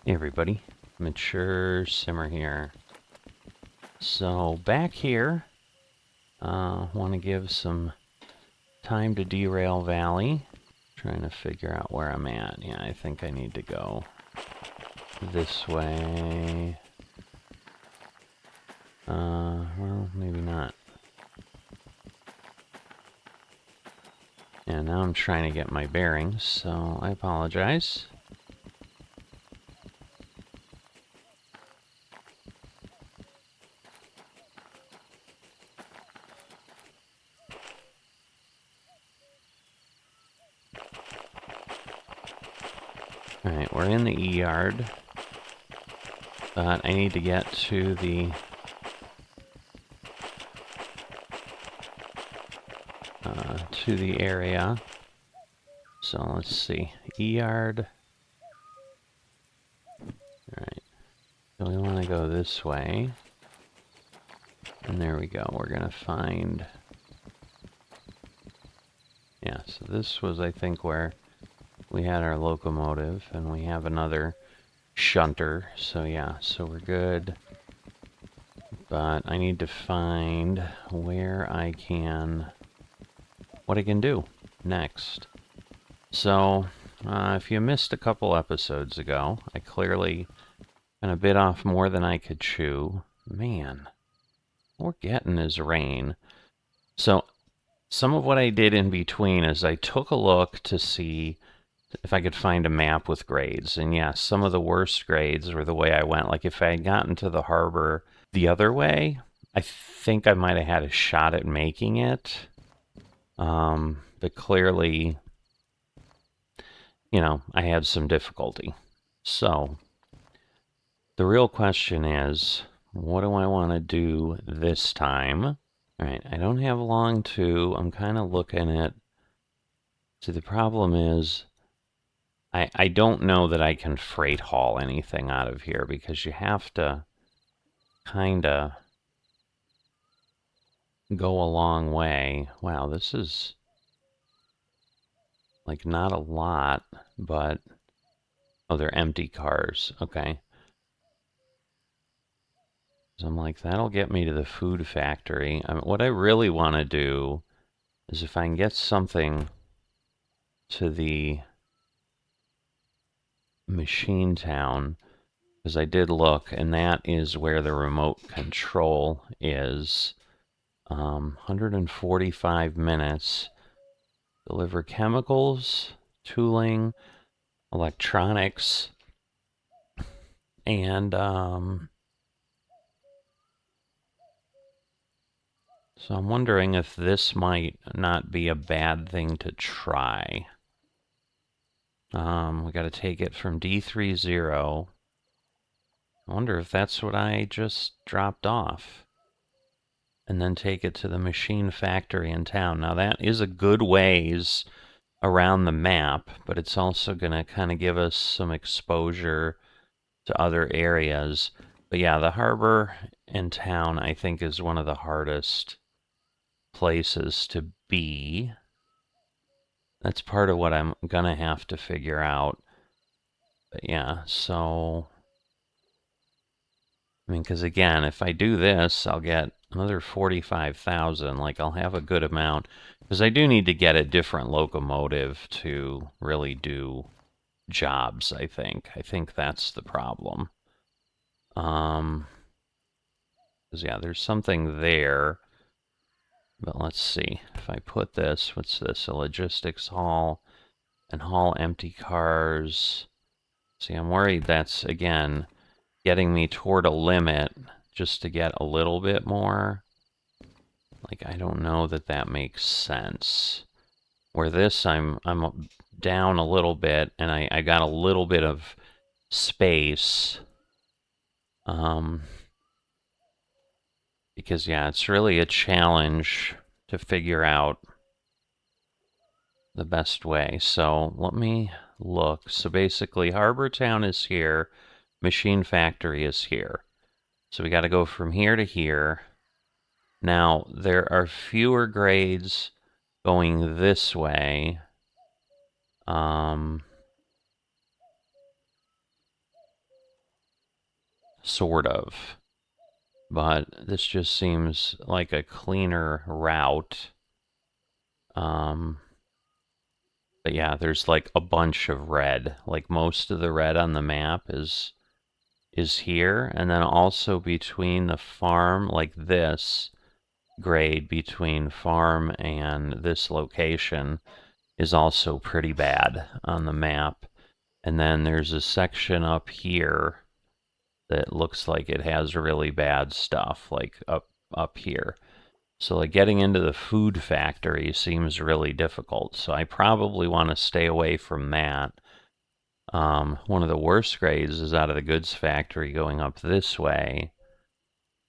Hey everybody, Mature Simmer here. So back here, want to give some time to Derail Valley. Trying to figure out where I'm at. Yeah, I think I need to go this way. Well, maybe not. And now I'm trying to get my bearings, so I apologize. Alright, we're in the E-yard. But I need to get to the area. So let's see. E-yard. Alright. So we want to go this way. And there we go. We're going to find... Yeah, so this was, I think, where we had our locomotive. And we have another shunter. So yeah, so we're good. But I need to find where I can... what I can do next. So, if you missed a couple episodes ago, I clearly kind of bit off more than I could chew. Man, all we're getting is rain. So, some of what I did in between is I took a look to see if I could find a map with grades. And yes, some of the worst grades were the way I went. Like if I had gotten to the harbor the other way, I think I might have had a shot at making it. But clearly, you know, I had some difficulty. So, the real question is, what do I want to do this time? All right, I don't have long to. I'm kind of looking at... See, the problem is, I don't know that I can freight haul anything out of here because you have to kind of go a long way. Wow, this is like not a lot, but... Oh, they're empty cars. Okay. So I'm like, that'll get me to the food factory. I mean, what I really want to do is if I can get something to the machine town, because I did look, and that is where the remote control is. 145 minutes. Deliver chemicals, tooling, electronics, and so I'm wondering if this might not be a bad thing to try. We got to take it from D30. I wonder if that's what I just dropped off. And then take it to the machine factory in town. Now that is a good ways around the map, but it's also going to kind of give us some exposure to other areas. But yeah, the harbor in town, I think, is one of the hardest places to be. That's part of what I'm going to have to figure out. But yeah, so... I mean, because again, if I do this, I'll get another 45,000. Like, I'll have a good amount. Because I do need to get a different locomotive to really do jobs, I think. I think that's the problem. Because, yeah, there's something there. But let's see. If I put this, what's this? A logistics hall and haul empty cars. See, I'm worried that's, again, getting me toward a limit just to get a little bit more. Like, I don't know that that makes sense. Where this, I'm down a little bit, and I got a little bit of space. Because, yeah, it's really a challenge to figure out the best way. So, let me look. So, basically, Harbor Town is here. Machine Factory is here. So, we got to go from here to here. Now, there are fewer grades going this way. sort of. But this just seems like a cleaner route. But yeah, there's like a bunch of red. Like most of the red on the map is here, and then also between the farm, like this grade between farm and this location is also pretty bad on the map. And then there's a section up here that looks like it has really bad stuff, like up here. So like getting into the food factory seems really difficult. So I probably want to stay away from that. One of the worst grades is out of the goods factory going up this way.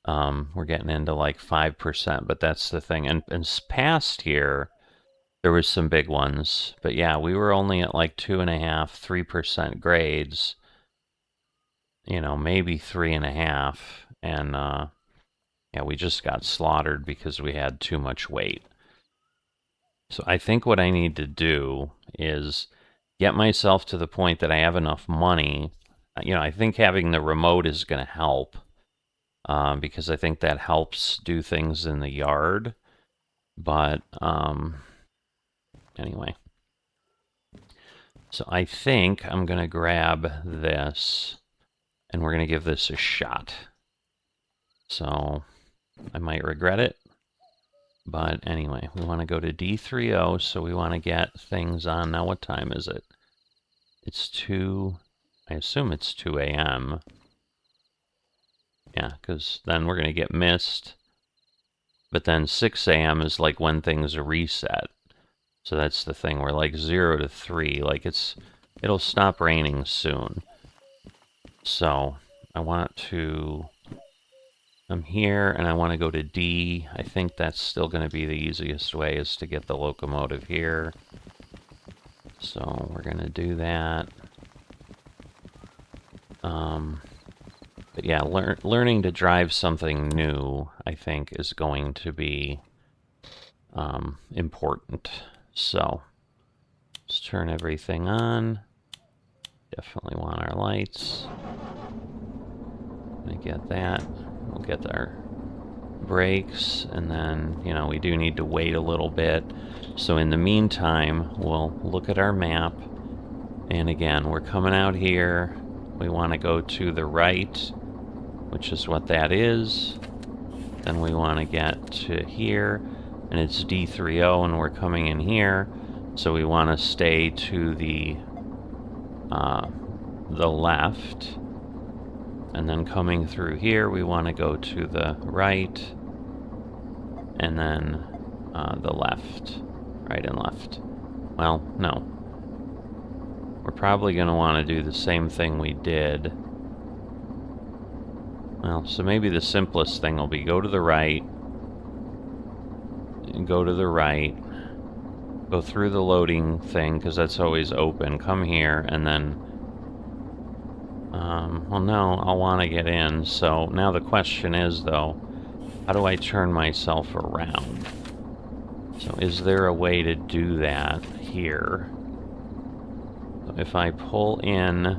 We're getting into like 5%, but that's the thing. And past here, there was some big ones. But yeah, we were only at like 2.5%, 3% grades. You know, maybe 3.5%. And yeah, we just got slaughtered because we had too much weight. So I think what I need to do is get myself to the point that I have enough money. You know, I think having the remote is going to help. Because I think that helps do things in the yard. But anyway. So I think I'm going to grab this, and we're going to give this a shot. So I might regret it. But anyway, we want to go to D30, so we want to get things on. Now what time is it? It's 2, I assume it's 2 a.m. Yeah, because then we're going to get mist. But then 6 a.m. is like when things reset. So that's the thing. We're like 0 to 3. Like it'll stop raining soon. So I want to... I'm here, and I want to go to D. I think that's still going to be the easiest way, is to get the locomotive here. So we're going to do that. But yeah, learning to drive something new, I think, is going to be important. So let's turn everything on. Definitely want our lights. Gonna get that. We'll get our brakes, and then, you know, we do need to wait a little bit. So in the meantime, we'll look at our map. And again, we're coming out here. We want to go to the right, which is what that is. Then we want to get to here, and it's D30, and we're coming in here. So we want to stay to the left. And then coming through here, we want to go to the right, and then the left. Right and left. Well, no. We're probably going to want to do the same thing we did. Well, so maybe the simplest thing will be go to the right, and go to the right, go through the loading thing, because that's always open, come here, and then... well, no, I'll want to get in. So now the question is, though, how do I turn myself around? So is there a way to do that here? So if I pull in...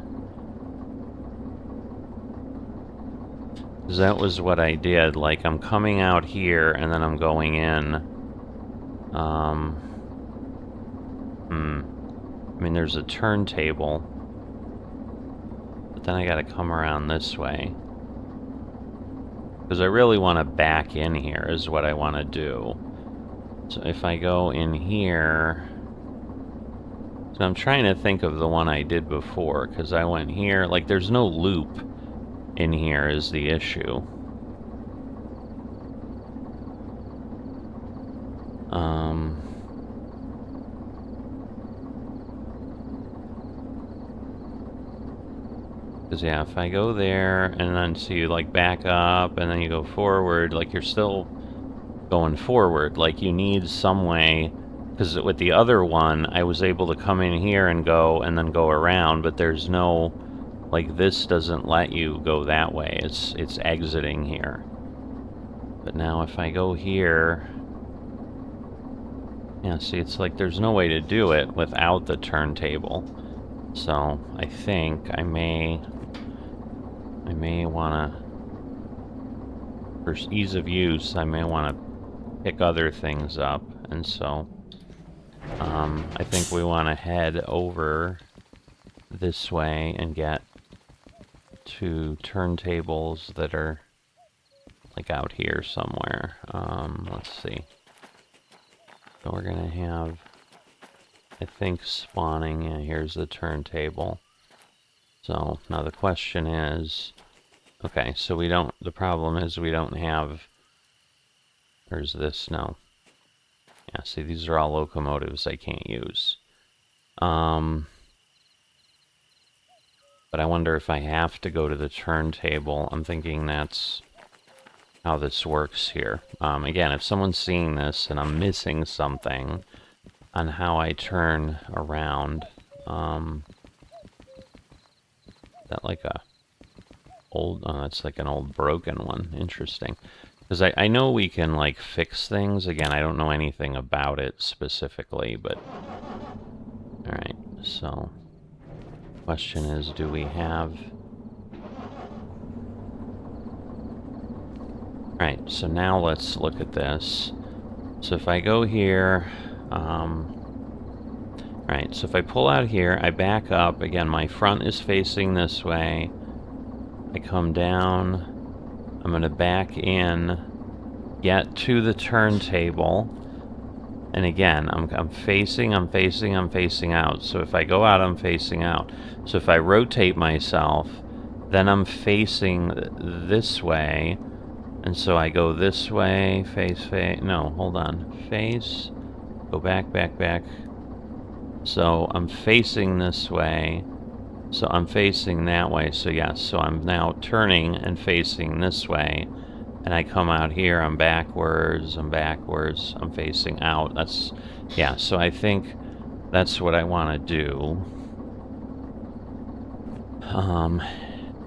because that was what I did. Like, I'm coming out here, and then I'm going in. I mean, there's a turntable. But then I gotta come around this way. Because I really want to back in here, is what I want to do. So if I go in here... so I'm trying to think of the one I did before, because I went here... like, there's no loop in here is the issue. Because, yeah, if I go there, and then so you, like, back up, and then you go forward, like, you're still going forward. Like, you need some way, because with the other one, I was able to come in here and then go around, but there's no, like, this doesn't let you go that way. It's exiting here. But now if I go here... yeah, see, it's like there's no way to do it without the turntable. So I think I may I may want to, for ease of use, I may want to pick other things up, and so I think we want to head over this way and get to turntables that are like out here somewhere. Let's see. So we're gonna have, I think, spawning. Yeah, here's the turntable. So now the question is, okay, so we don't, the problem is we don't have, where's this? No. Yeah, see, these are all locomotives I can't use. But I wonder if I have to go to the turntable. I'm thinking that's how this works here. Again, if someone's seeing this and I'm missing something on how I turn around, that like a old, that's like an old broken one. Interesting. Because I know we can like fix things. Again, I don't know anything about it specifically, but alright, so question is, do we have... Alright, so now let's look at this. So if I go here, alright, so if I pull out here, I back up, again, my front is facing this way, I come down, I'm gonna back in, get to the turntable, and again, I'm facing out, so if I go out, I'm facing out. So if I rotate myself, then I'm facing this way, and so I go this way, face, no, hold on, face, go back, so I'm facing this way, so I'm facing that way, so yes, so I'm now turning and facing this way, and I come out here, I'm backwards, I'm facing out, that's, yeah, so I think that's what I want to do.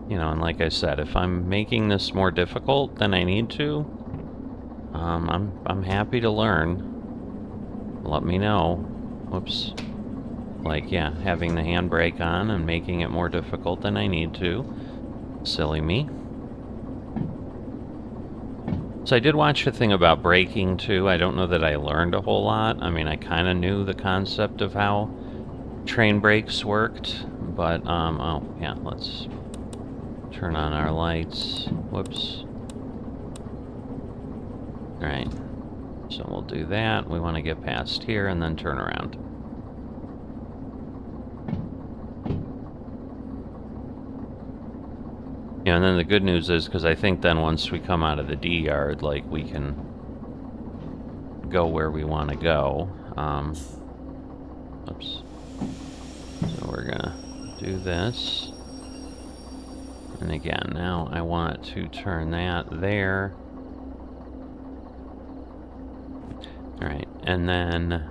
You know, and like I said, if I'm making this more difficult than I need to, I'm happy to learn. Let me know. Whoops. Like, yeah, having the handbrake on and making it more difficult than I need to. Silly me. So I did watch a thing about braking, too. I don't know that I learned a whole lot. I mean, I kind of knew the concept of how train brakes worked, but, oh, yeah, let's turn on our lights. Whoops. Alright, so we'll do that. We want to get past here and then turn around. Yeah, and then the good news is, because I think then once we come out of the D yard, like, we can go where we want to go. Oops. So we're gonna do this. And again, now I want to turn that there. Alright, and then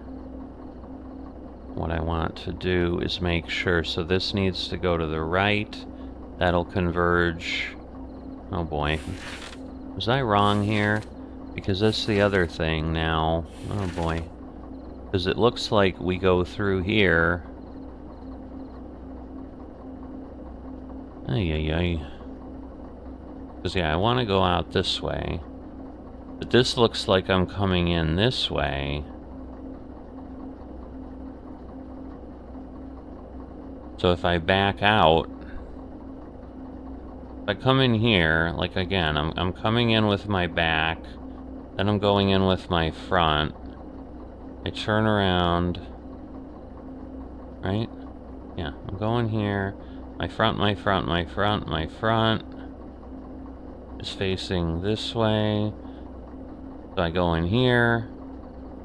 what I want to do is make sure, so this needs to go to the right. That'll converge. Oh boy. Was I wrong here? Because that's the other thing now. Oh boy. Because it looks like we go through here. Ay. Because, yeah, I want to go out this way. But this looks like I'm coming in this way. So if I back out, if I come in here, like again, I'm coming in with my back, then I'm going in with my front. I turn around, right? Yeah, I'm going here. My front is facing this way. So I go in here.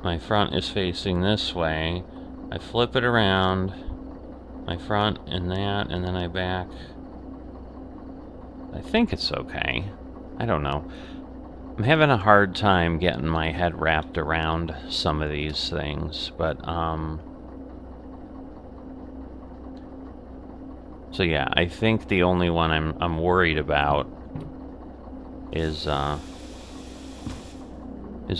My front is facing this way. I flip it around. My front and that, and then I back. I think it's okay. I don't know. I'm having a hard time getting my head wrapped around some of these things, but, so yeah, I think the only one I'm worried about is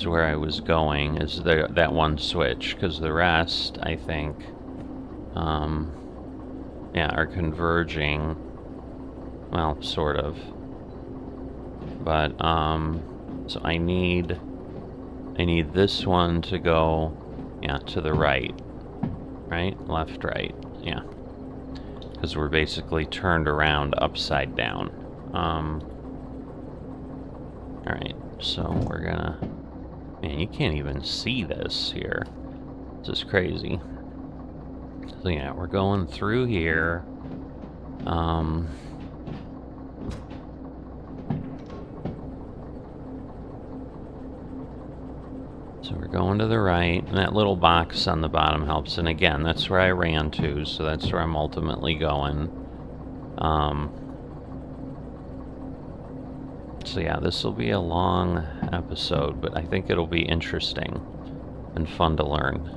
where I was going, is that one switch, because the rest, I think, yeah, are converging Well, sort of. But, so I need this one to go, yeah, to the right. Right? Left, right. Yeah. Because we're basically turned around upside down. Alright, so we're gonna... Man, you can't even see this here. This is crazy. So yeah, we're going through here. So we're going to the right, and that little box on the bottom helps. And again, that's where I ran to, so that's where I'm ultimately going. So yeah, this will be a long episode, but I think it'll be interesting and fun to learn.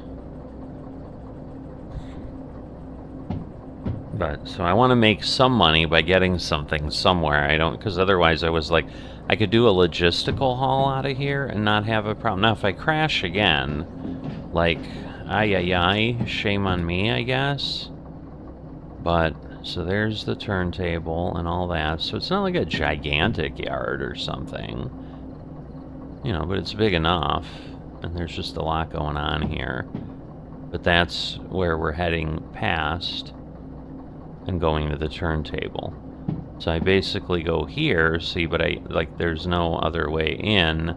But, so I want to make some money by getting something somewhere. Because otherwise I was like, I could do a logistical haul out of here and not have a problem. Now, if I crash again, like, shame on me, I guess. But, so there's the turntable and all that. So it's not like a gigantic yard or something. You know, but it's big enough. And there's just a lot going on here. But that's where we're heading past and going to the turntable. So I basically go here, see, but there's no other way in.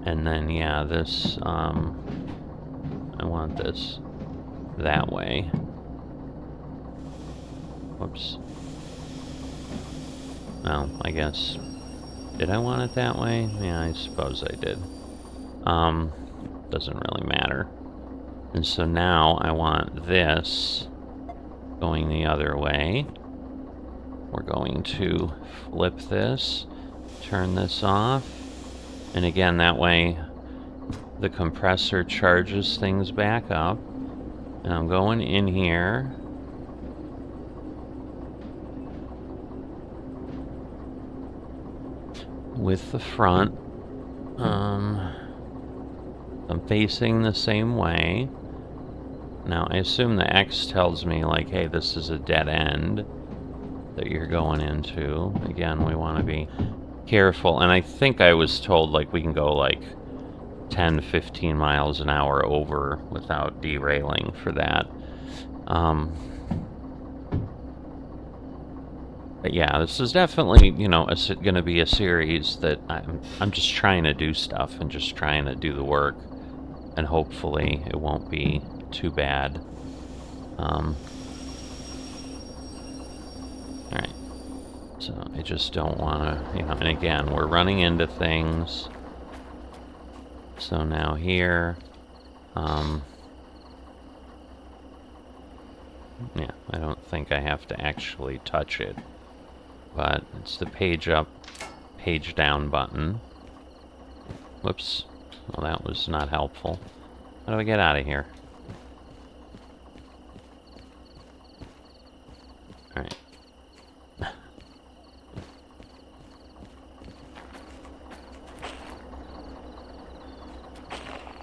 And then, yeah, this, I want this that way. Whoops. Well, I guess, did I want it that way? Yeah, I suppose I did. Doesn't really matter. And so now I want this going the other way. We're going to flip this, turn this off, and again, that way the compressor charges things back up. And I'm going in here. With the front. I'm facing the same way. Now, I assume the X tells me, like, hey, this is a dead end that you're going into. Again, we want to be careful. And I think I was told, like, we can go, like, 10, 15 miles an hour over without derailing for that. But yeah, this is definitely, you know, going to be a series that I'm just trying to do stuff and just trying to do the work. And hopefully it won't be too bad. Alright. So I just don't want to, you know, and again, we're running into things. So now here, yeah, I don't think I have to actually touch it. But it's the page up, page down button. Whoops. Well, that was not helpful. How do I get out of here? Alright.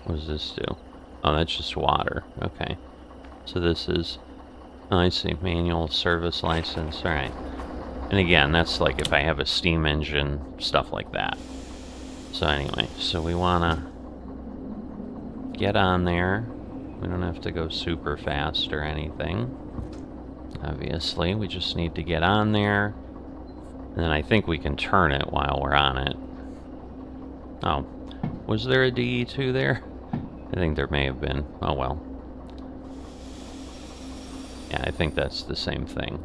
What does this do? Oh, that's just water. Okay. So this is... Oh, I see. Manual service license. Alright. And again, that's like if I have a steam engine, stuff like that. So anyway, so we want to get on there. We don't have to go super fast or anything. Obviously, we just need to get on there. And then I think we can turn it while we're on it. Oh, was there a DE2 there? I think there may have been. Oh well. Yeah, I think that's the same thing.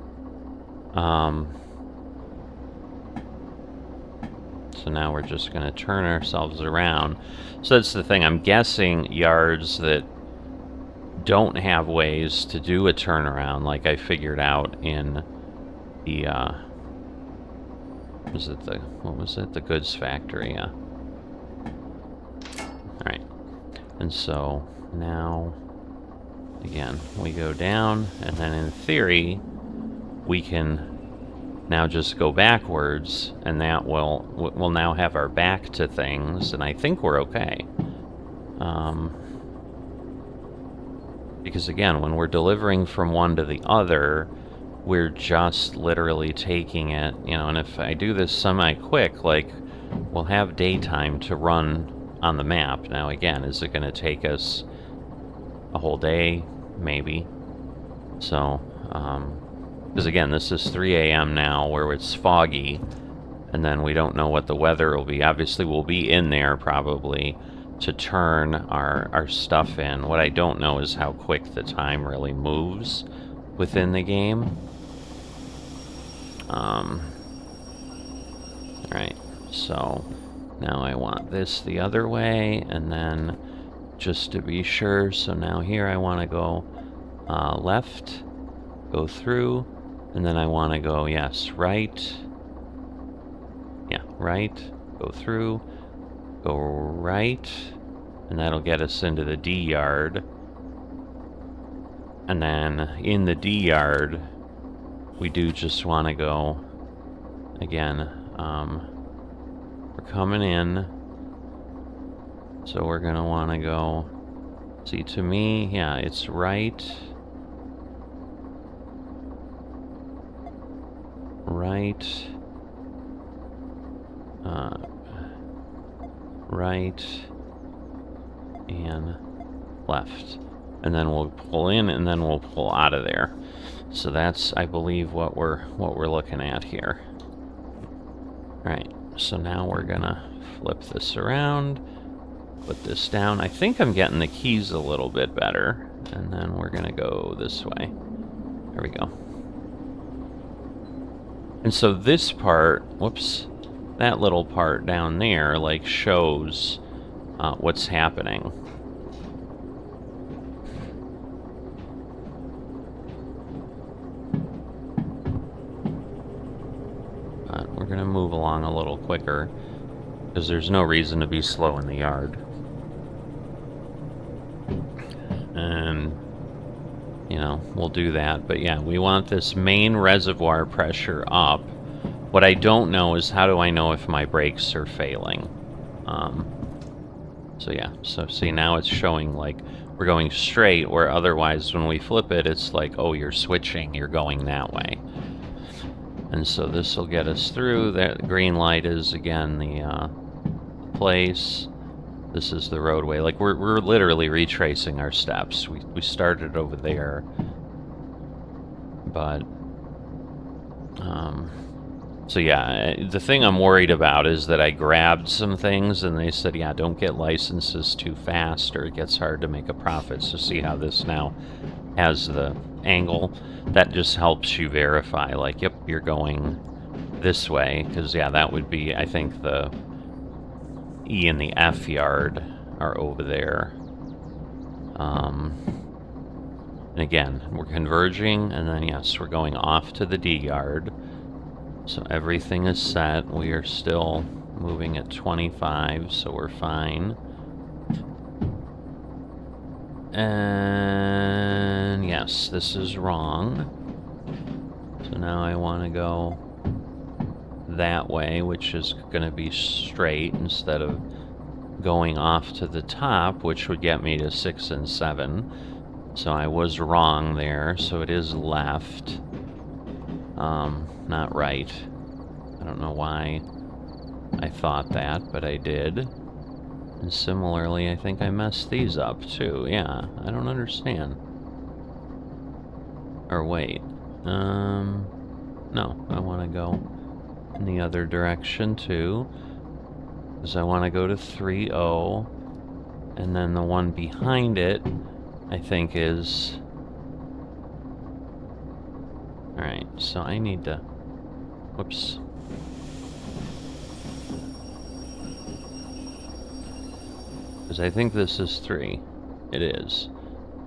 So now we're just going to turn ourselves around. So that's the thing. I'm guessing yards that don't have ways to do a turnaround, like I figured out in the, what was it? The goods factory, yeah. Alright. And so now, again, we go down, and then in theory, we can now just go backwards, and that we'll now have our back to things, and I think we're okay. Because again, when we're delivering from one to the other, we're just literally taking it, you know, and if I do this semi-quick, like, we'll have daytime to run on the map. Now, again, is it going to take us a whole day? Maybe. So, because again, this is 3 a.m. now where it's foggy, and then we don't know what the weather will be. Obviously, we'll be in there probably to turn our stuff in. What I don't know is how quick the time really moves within the game. Alright, so now I want this the other way, and then just to be sure, so now here I want to go left, go through, and then I want to go, yes, right. Yeah, right, go through, go right, and that'll get us into the D yard. And then in the D yard, we do just want to go, again, we're coming in, so we're going to want to go, see, to me, yeah, it's right, right, and left. And then we'll pull in, and then we'll pull out of there. So that's, I believe, what we're looking at here. Alright, so now we're gonna flip this around, put this down. I think I'm getting the keys a little bit better. And then we're gonna go this way. There we go. And so this part, whoops, that little part down there, like, shows what's happening. But we're gonna move along a little quicker, because there's no reason to be slow in the yard. And, you know, we'll do that. But yeah, we want this main reservoir pressure up. What I don't know is, how do I know if my brakes are failing? So yeah, so see, now it's showing like we're going straight, where otherwise when we flip it, it's like, oh, you're switching, you're going that way. And so this will get us through. That green light is, again, the place. This is the roadway. Like, we're literally retracing our steps. We started over there. But, so yeah, the thing I'm worried about is that I grabbed some things, and they said, yeah, don't get licenses too fast, or it gets hard to make a profit. So see how this now has the angle? That just helps you verify, like, yep, you're going this way, because, yeah, that would be, I think, the E and the F yard are over there. And again, we're converging, and then, yes, we're going off to the D yard. So everything is set. We are still moving at 25, so we're fine. And yes, this is wrong. So now I want to go that way, which is going to be straight instead of going off to the top, which would get me to 6 and 7. So I was wrong there, so it is left. Not right. I don't know why I thought that, but I did. And similarly, I think I messed these up too. Yeah, I don't understand. Or wait. No, I want to go in the other direction too. Because I want to go to 3-0. And then the one behind it, I think, is... Alright, so I need to... Whoops. Because I think this is 3. It is.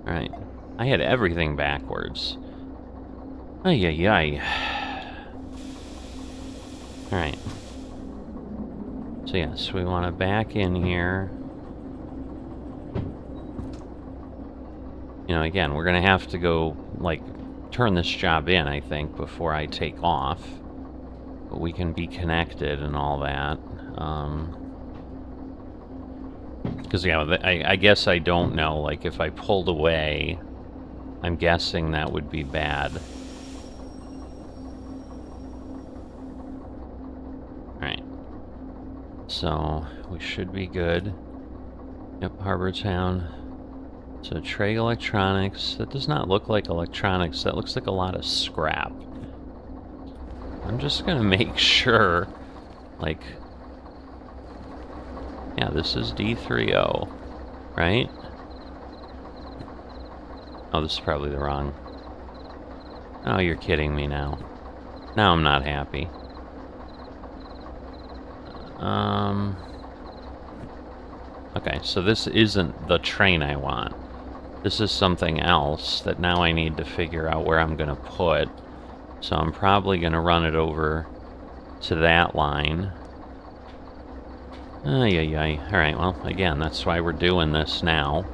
Alright. I had everything backwards. Ay, ay, ay. Alright. So yes, we want to back in here. You know, again, we're going to have to go, like, turn this job in, I think, before I take off. But we can be connected and all that. Because, yeah, I guess I don't know, like, if I pulled away, I'm guessing that would be bad. So we should be good. Yep, Harbor Town. So Trey Electronics. That does not look like electronics. That looks like a lot of scrap. I'm just gonna make sure, like, yeah, this is D30, right? Oh, this is probably the wrong. Oh, you're kidding me now. Now I'm not happy. Okay, so this isn't the train I want. This is something else that now I need to figure out where I'm gonna put. So I'm probably gonna run it over to that line. Ay. Alright, well, again, that's why we're doing this now.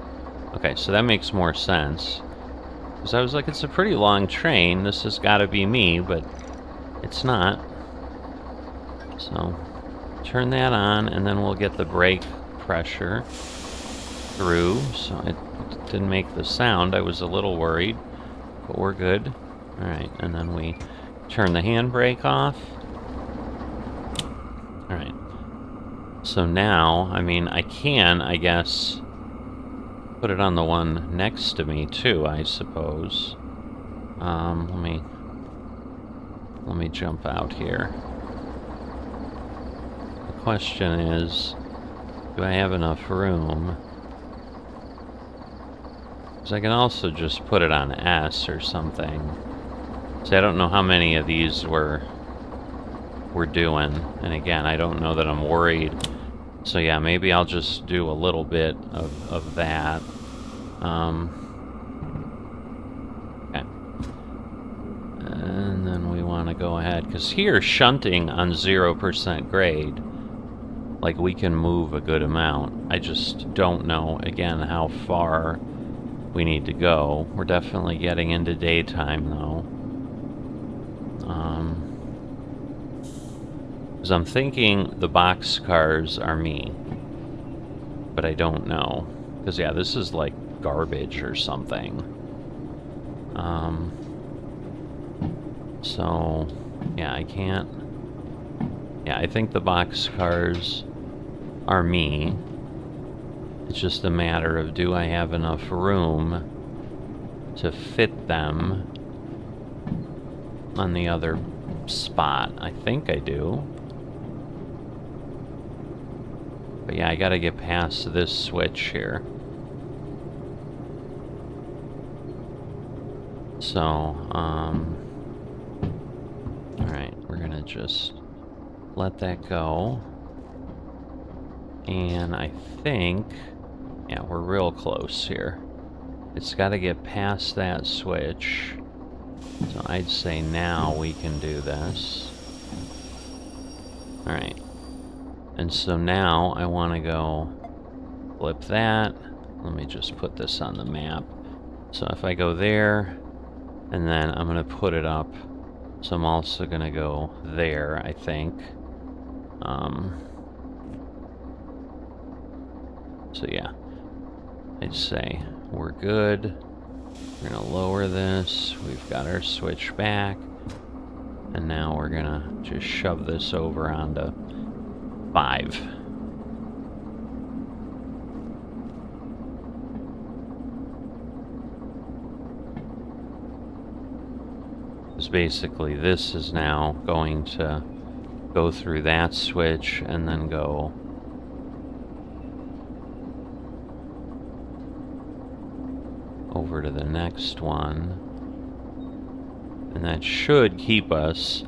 Okay, so that makes more sense. Because I was like, it's a pretty long train. This has got to be me, but it's not. So, turn that on, and then we'll get the brake pressure through. So it didn't make the sound. I was a little worried, but we're good. Alright, and then we turn the handbrake off. Alright. So now, I mean, I can, I guess, put it on the one next to me, too, I suppose. Let me jump out here. The question is, do I have enough room? Because I can also just put it on S or something. See, I don't know how many of these we're doing. And again, I don't know that I'm worried. So yeah, maybe I'll just do a little bit of that. Okay. And then we want to go ahead, because here, shunting on 0% grade, like, we can move a good amount. I just don't know, again, how far we need to go. We're definitely getting into daytime, though. Because I'm thinking the boxcars are me. But I don't know. Because, yeah, this is like garbage or something. So, yeah, I can't... Yeah, I think the boxcars are me. It's just a matter of, do I have enough room to fit them on the other spot? I think I do. But yeah, I gotta get past this switch here. So, alright, we're gonna just let that go. And I think, yeah, we're real close here. It's gotta get past that switch. So I'd say now we can do this. Alright. And so now I want to go flip that. Let me just put this on the map. So if I go there, and then I'm going to put it up. So I'm also going to go there, I think. So yeah, I'd say we're good. We're going to lower this. We've got our switch back. And now we're going to just shove this over onto 5. Because basically this is now going to go through that switch and then go over to the next one. And that should keep us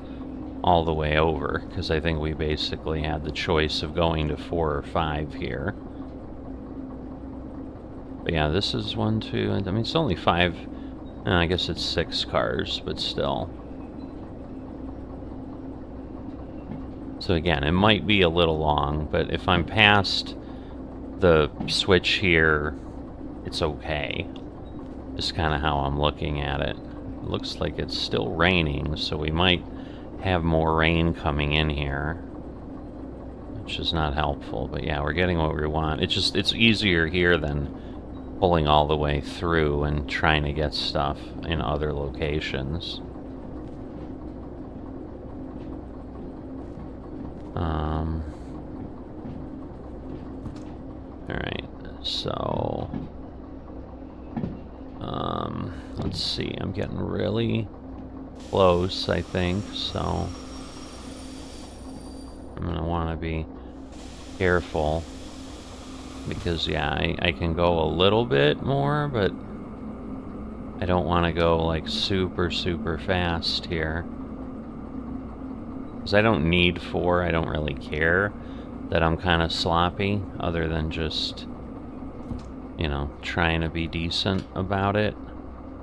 all the way over, because I think we basically had the choice of going to 4 or 5 here. But yeah, this is 1, 2, I mean, it's only 5, I guess it's 6 cars, but still. So again, it might be a little long, but if I'm past the switch here, it's okay. Just kind of how I'm looking at it. It looks like it's still raining, so we might have more rain coming in here, which is not helpful. But yeah, we're getting what we want. It's easier here than pulling all the way through and trying to get stuff in other locations. So, let's see, I'm getting really close, I think, so I'm gonna want to be careful, because, yeah, I can go a little bit more, but I don't want to go, like, super, super fast here. Because I don't need 4, I don't really care that I'm kind of sloppy, other than just, you know, trying to be decent about it.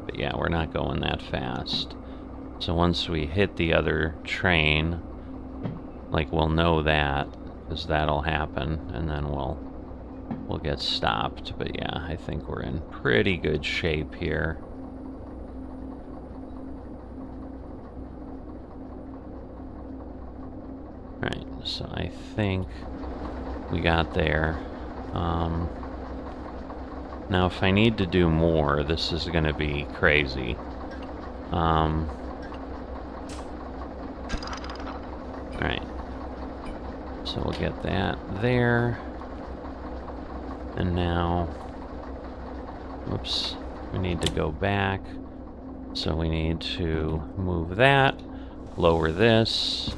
But yeah, we're not going that fast. So once we hit the other train, like, we'll know that, because that'll happen, and then we'll get stopped. But yeah, I think we're in pretty good shape here. Alright, so I think we got there. Now, if I need to do more, this is going to be crazy. Alright. So we'll get that there. And now, whoops, we need to go back. So we need to move that, lower this,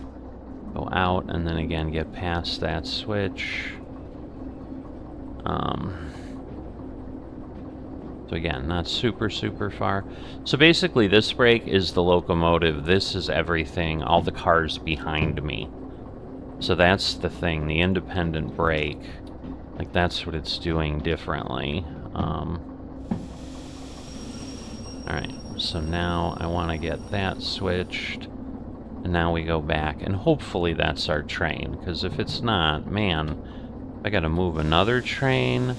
go out, and then again get past that switch. So again, not super, super far. So basically this brake is the locomotive, this is everything, all the cars behind me. So that's the thing, the independent brake, like that's what it's doing differently. Alright, so now I want to get that switched, and now we go back, and hopefully that's our train, because if it's not, man, if I gotta move another train,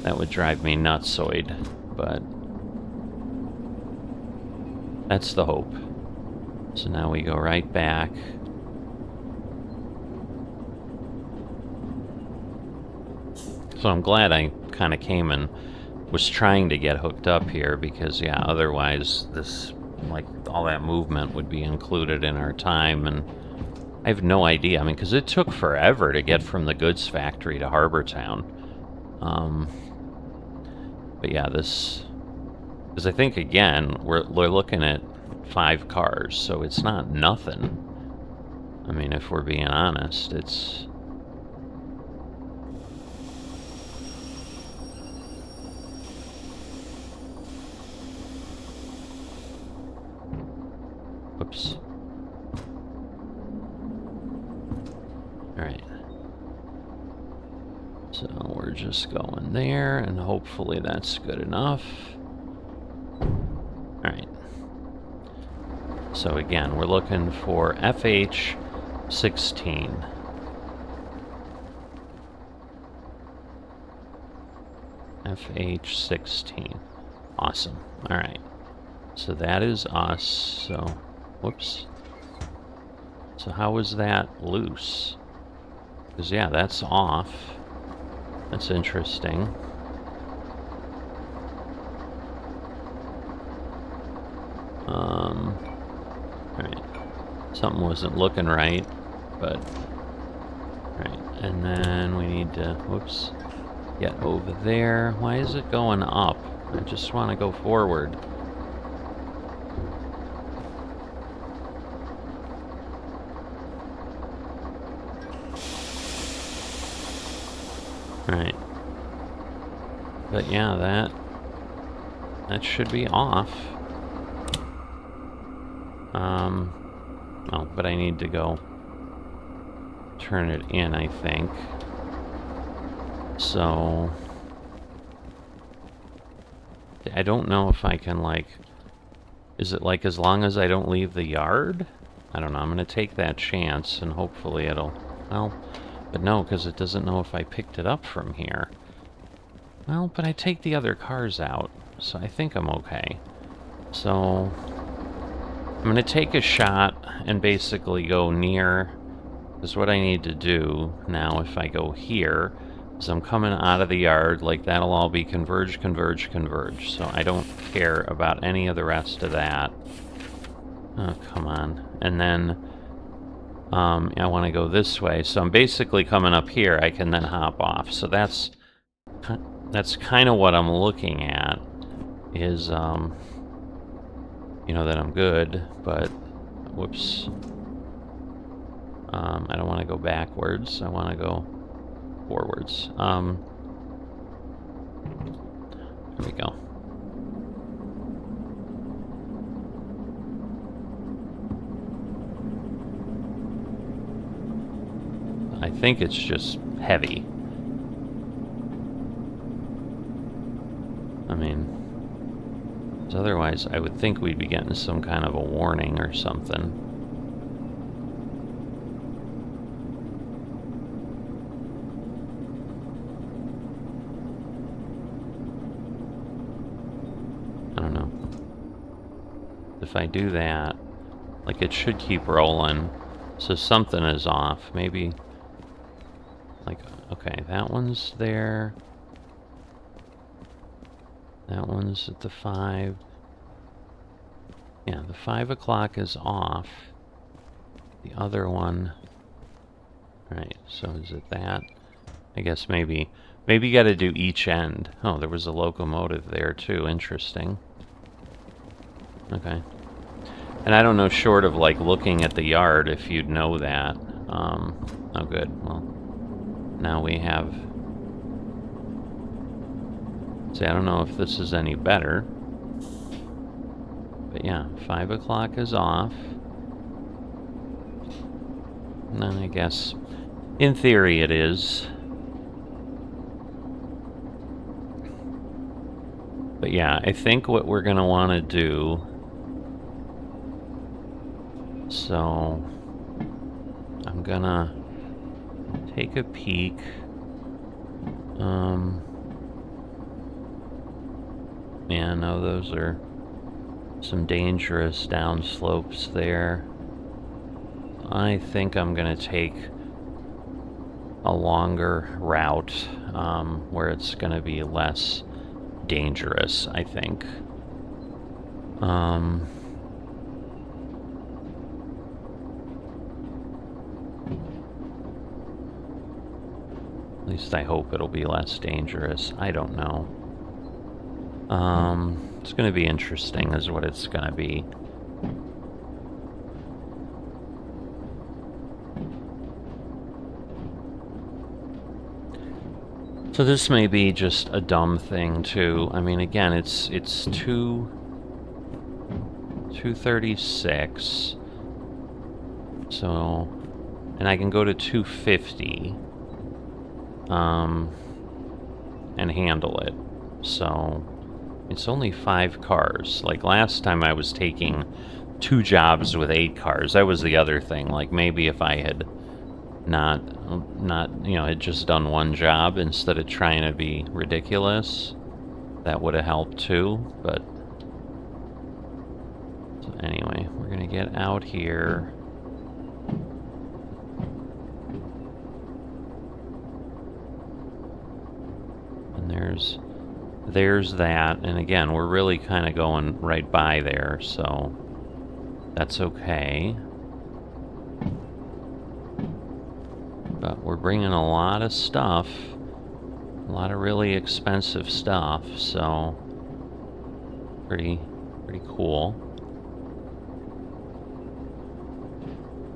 that would drive me nutsoid, but that's the hope. So now we go right back. So I'm glad I kind of came and was trying to get hooked up here, because, yeah, otherwise this, like, all that movement would be included in our time, and I have no idea. I mean, because it took forever to get from the goods factory to Harbor Town. But yeah, this... Because I think, again, we're looking at 5 cars, so it's not nothing. I mean, if we're being honest, it's... Whoops. Alright. So we're just going there, and hopefully that's good enough. Alright. So again, we're looking for FH16. FH16. Awesome. Alright. So that is us. So, whoops. So how was that loose? Because, yeah, that's off. That's interesting. Alright. Something wasn't looking right, but... Right, and then we need to, whoops, get over there. Why is it going up? I just want to go forward. Right. But yeah, that should be off. Oh, but I need to go turn it in, I think. So I don't know if I can, like, is it like as long as I don't leave the yard? I don't know. I'm gonna take that chance and hopefully it'll, well, but no, because it doesn't know if I picked it up from here. Well, but I take the other cars out, so I think I'm okay. So I'm going to take a shot and basically go near, because what I need to do now if I go here is I'm coming out of the yard, like that'll all be converge, converge, converge. So I don't care about any of the rest of that. Oh, come on. And then I want to go this way. So I'm basically coming up here. I can then hop off. So that's that's kind of what I'm looking at, is, you know, that I'm good, but, whoops. I don't want to go backwards, I want to go forwards. There we go. I think it's just heavy. I mean, 'cause otherwise I would think we'd be getting some kind of a warning or something. I don't know. If I do that, like, it should keep rolling, so something is off. Maybe, like, okay, that one's there. That one's at the 5. Yeah, the 5 o'clock is off. The other one... Right, so is it that? I guess maybe you gotta do each end. Oh, there was a locomotive there too. Interesting. Okay. And I don't know, short of, like, looking at the yard, if you'd know that. Oh, good. Well, now we have... See, I don't know if this is any better. But yeah, 5 o'clock is off. And then I guess, in theory, it is. But yeah, I think what we're going to want to do... So, I'm going to take a peek. Yeah, no, those are some dangerous downslopes there. I think I'm going to take a longer route, where it's going to be less dangerous, I think. At least I hope it'll be less dangerous. I don't know. It's going to be interesting is what it's going to be. So this may be just a dumb thing too. I mean, again, it's 236. So, and I can go to 250 and handle it. So it's only 5 cars. Like last time I was taking 2 jobs with 8 cars. That was the other thing. Like maybe if I had not, you know, had just done 1 job instead of trying to be ridiculous, that would have helped too. But so anyway, we're gonna get out here. And there's that, and again, we're really kind of going right by there, so that's okay. But we're bringing a lot of stuff, a lot of really expensive stuff, so pretty cool.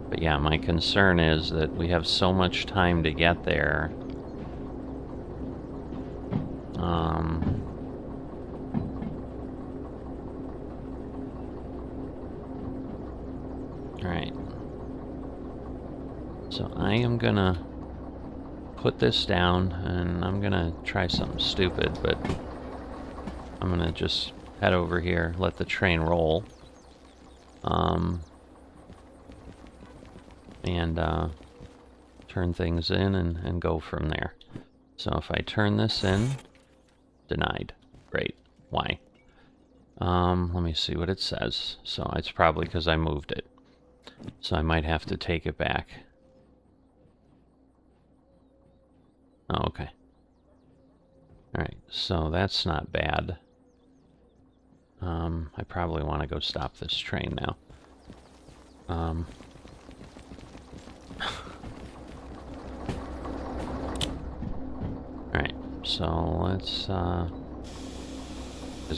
But yeah, my concern is that we have so much time to get there. Alright. So I am gonna put this down, and I'm gonna try something stupid, but I'm gonna just head over here, let the train roll. And turn things in and go from there. So if I turn this in, denied. Great. Why? Let me see what it says. So it's probably because I moved it. So I might have to take it back. Oh, okay. Alright, so that's not bad. I probably want to go stop this train now. Alright, so let's, 'cause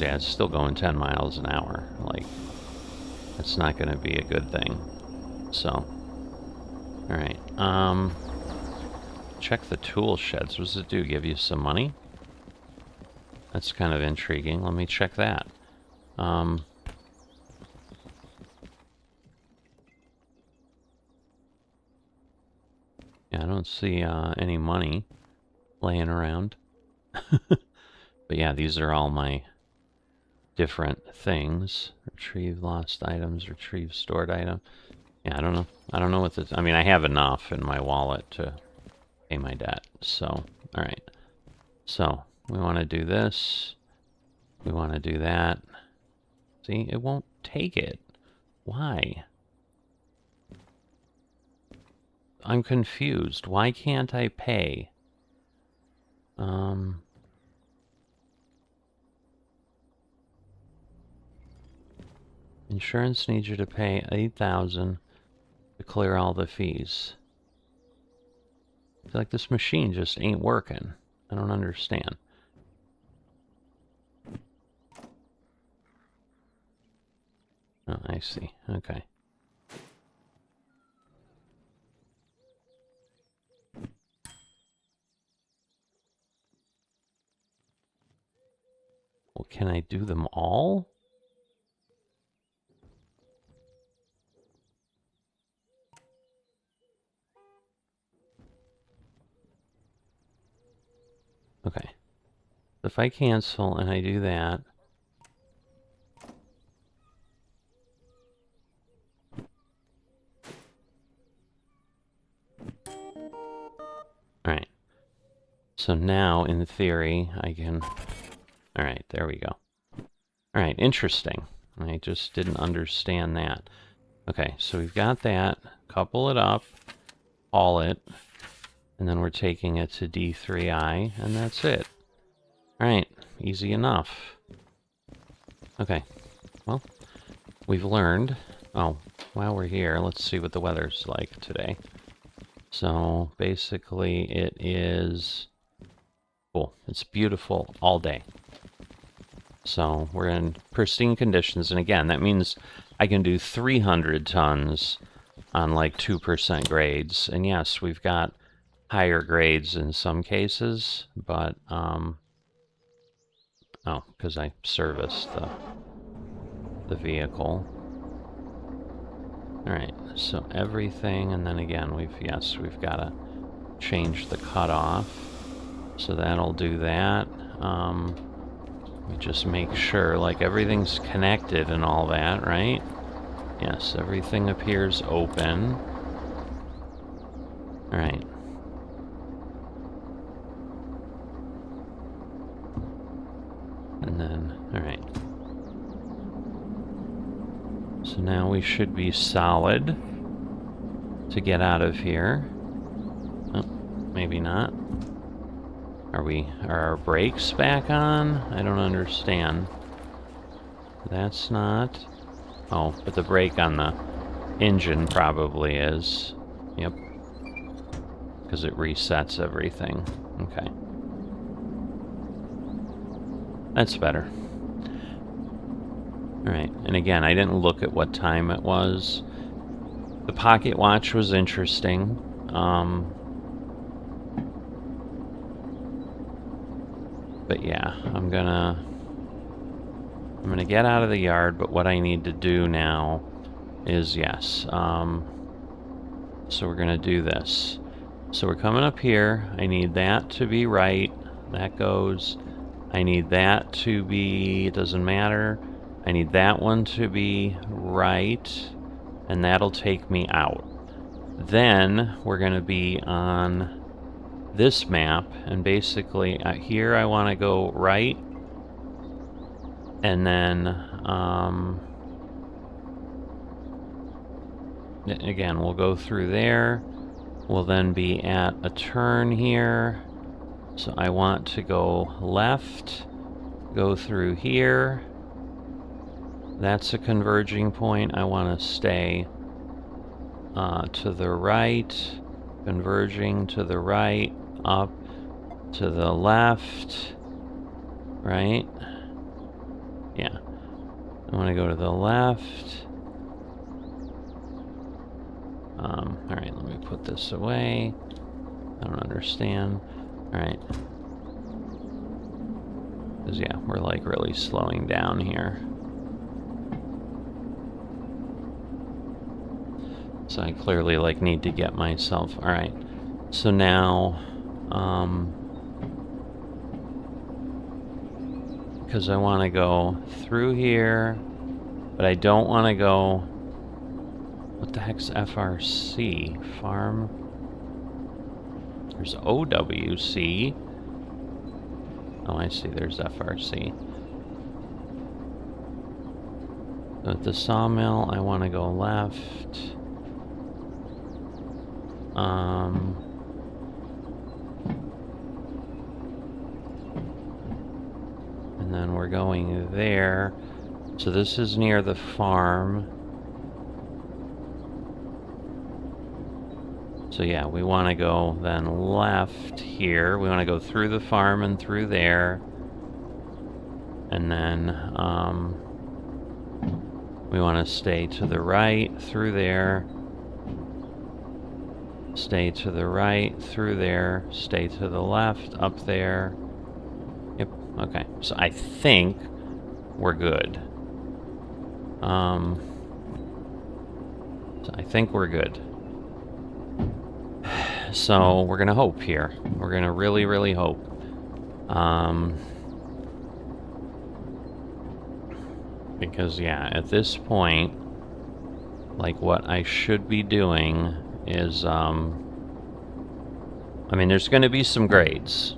yeah, it's still going 10 miles an hour. Like, that's not gonna be a good thing. So, alright, check the tool sheds. What does it do? Give you some money? That's kind of intriguing. Let me check that. Yeah, I don't see any money laying around. But yeah, these are all my different things. Retrieve lost items, retrieve stored item. Yeah, I don't know. I don't know what this... I mean, I have enough in my wallet to pay my debt. So, alright. So, we want to do this. We want to do that. See, it won't take it. Why? I'm confused. Why can't I pay? Insurance needs you to pay $8,000 to clear all the fees. I feel like this machine just ain't working. I don't understand. Oh, I see. Okay. Well, can I do them all? Okay. If I cancel and I do that... Alright. So now, in theory, I can... Alright, there we go. Alright, interesting. I just didn't understand that. Okay, so we've got that. Couple it up. Haul it. And then we're taking it to D3I, and that's it. Alright, easy enough. Okay, well, we've learned. Oh, while we're here, let's see what the weather's like today. So, basically, it is... Cool, it's beautiful all day. So, we're in pristine conditions, and again, that means I can do 300 tons on like 2% grades. And yes, we've got higher grades in some cases, but, oh, because I serviced the vehicle. Alright, so everything, and then again, we've got to change the cutoff. So that'll do that. Let me just make sure, like, everything's connected and all that, right? Yes, everything appears open. Alright. And then, alright. So now we should be solid to get out of here. Oh, maybe not. Are our brakes back on? I don't understand. That's not... Oh, but the brake on the engine probably is. Yep. Because it resets everything. Okay. That's better. Alright, and again, I didn't look at what time it was. The pocket watch was interesting. But yeah, I'm gonna get out of the yard, but what I need to do now is, yes, so we're gonna do this. So we're coming up here. I need that to be right. That goes. I need that to be, it doesn't matter. I need that one to be right, and that'll take me out. Then we're gonna be on this map, and basically here I want to go right, and then again we'll go through there. We'll then be at a turn here, so I want to go left, go through here. That's a converging point. I want to stay to the right, converging to the right, up, to the left, right? Yeah. I want to go to the left. Alright, let me put this away. I don't understand. Alright. Because, yeah, we're, like, really slowing down here. So I clearly, like, need to get myself... Alright. So now, because I want to go through here, but I don't want to go... What the heck's FRC? Farm? There's OWC. Oh, I see, there's FRC. So at the sawmill, I want to go left. And then we're going there. So this is near the farm. So yeah, we want to go then left here. We want to go through the farm and through there. And then we want to stay to the right through there. Stay to the right through there. Stay to the left up there. Yep, okay. So I think we're good. So I think we're good. So we're gonna hope here. We're gonna really, really hope. Because, yeah, at this point, like, what I should be doing is, I mean, there's gonna be some grades.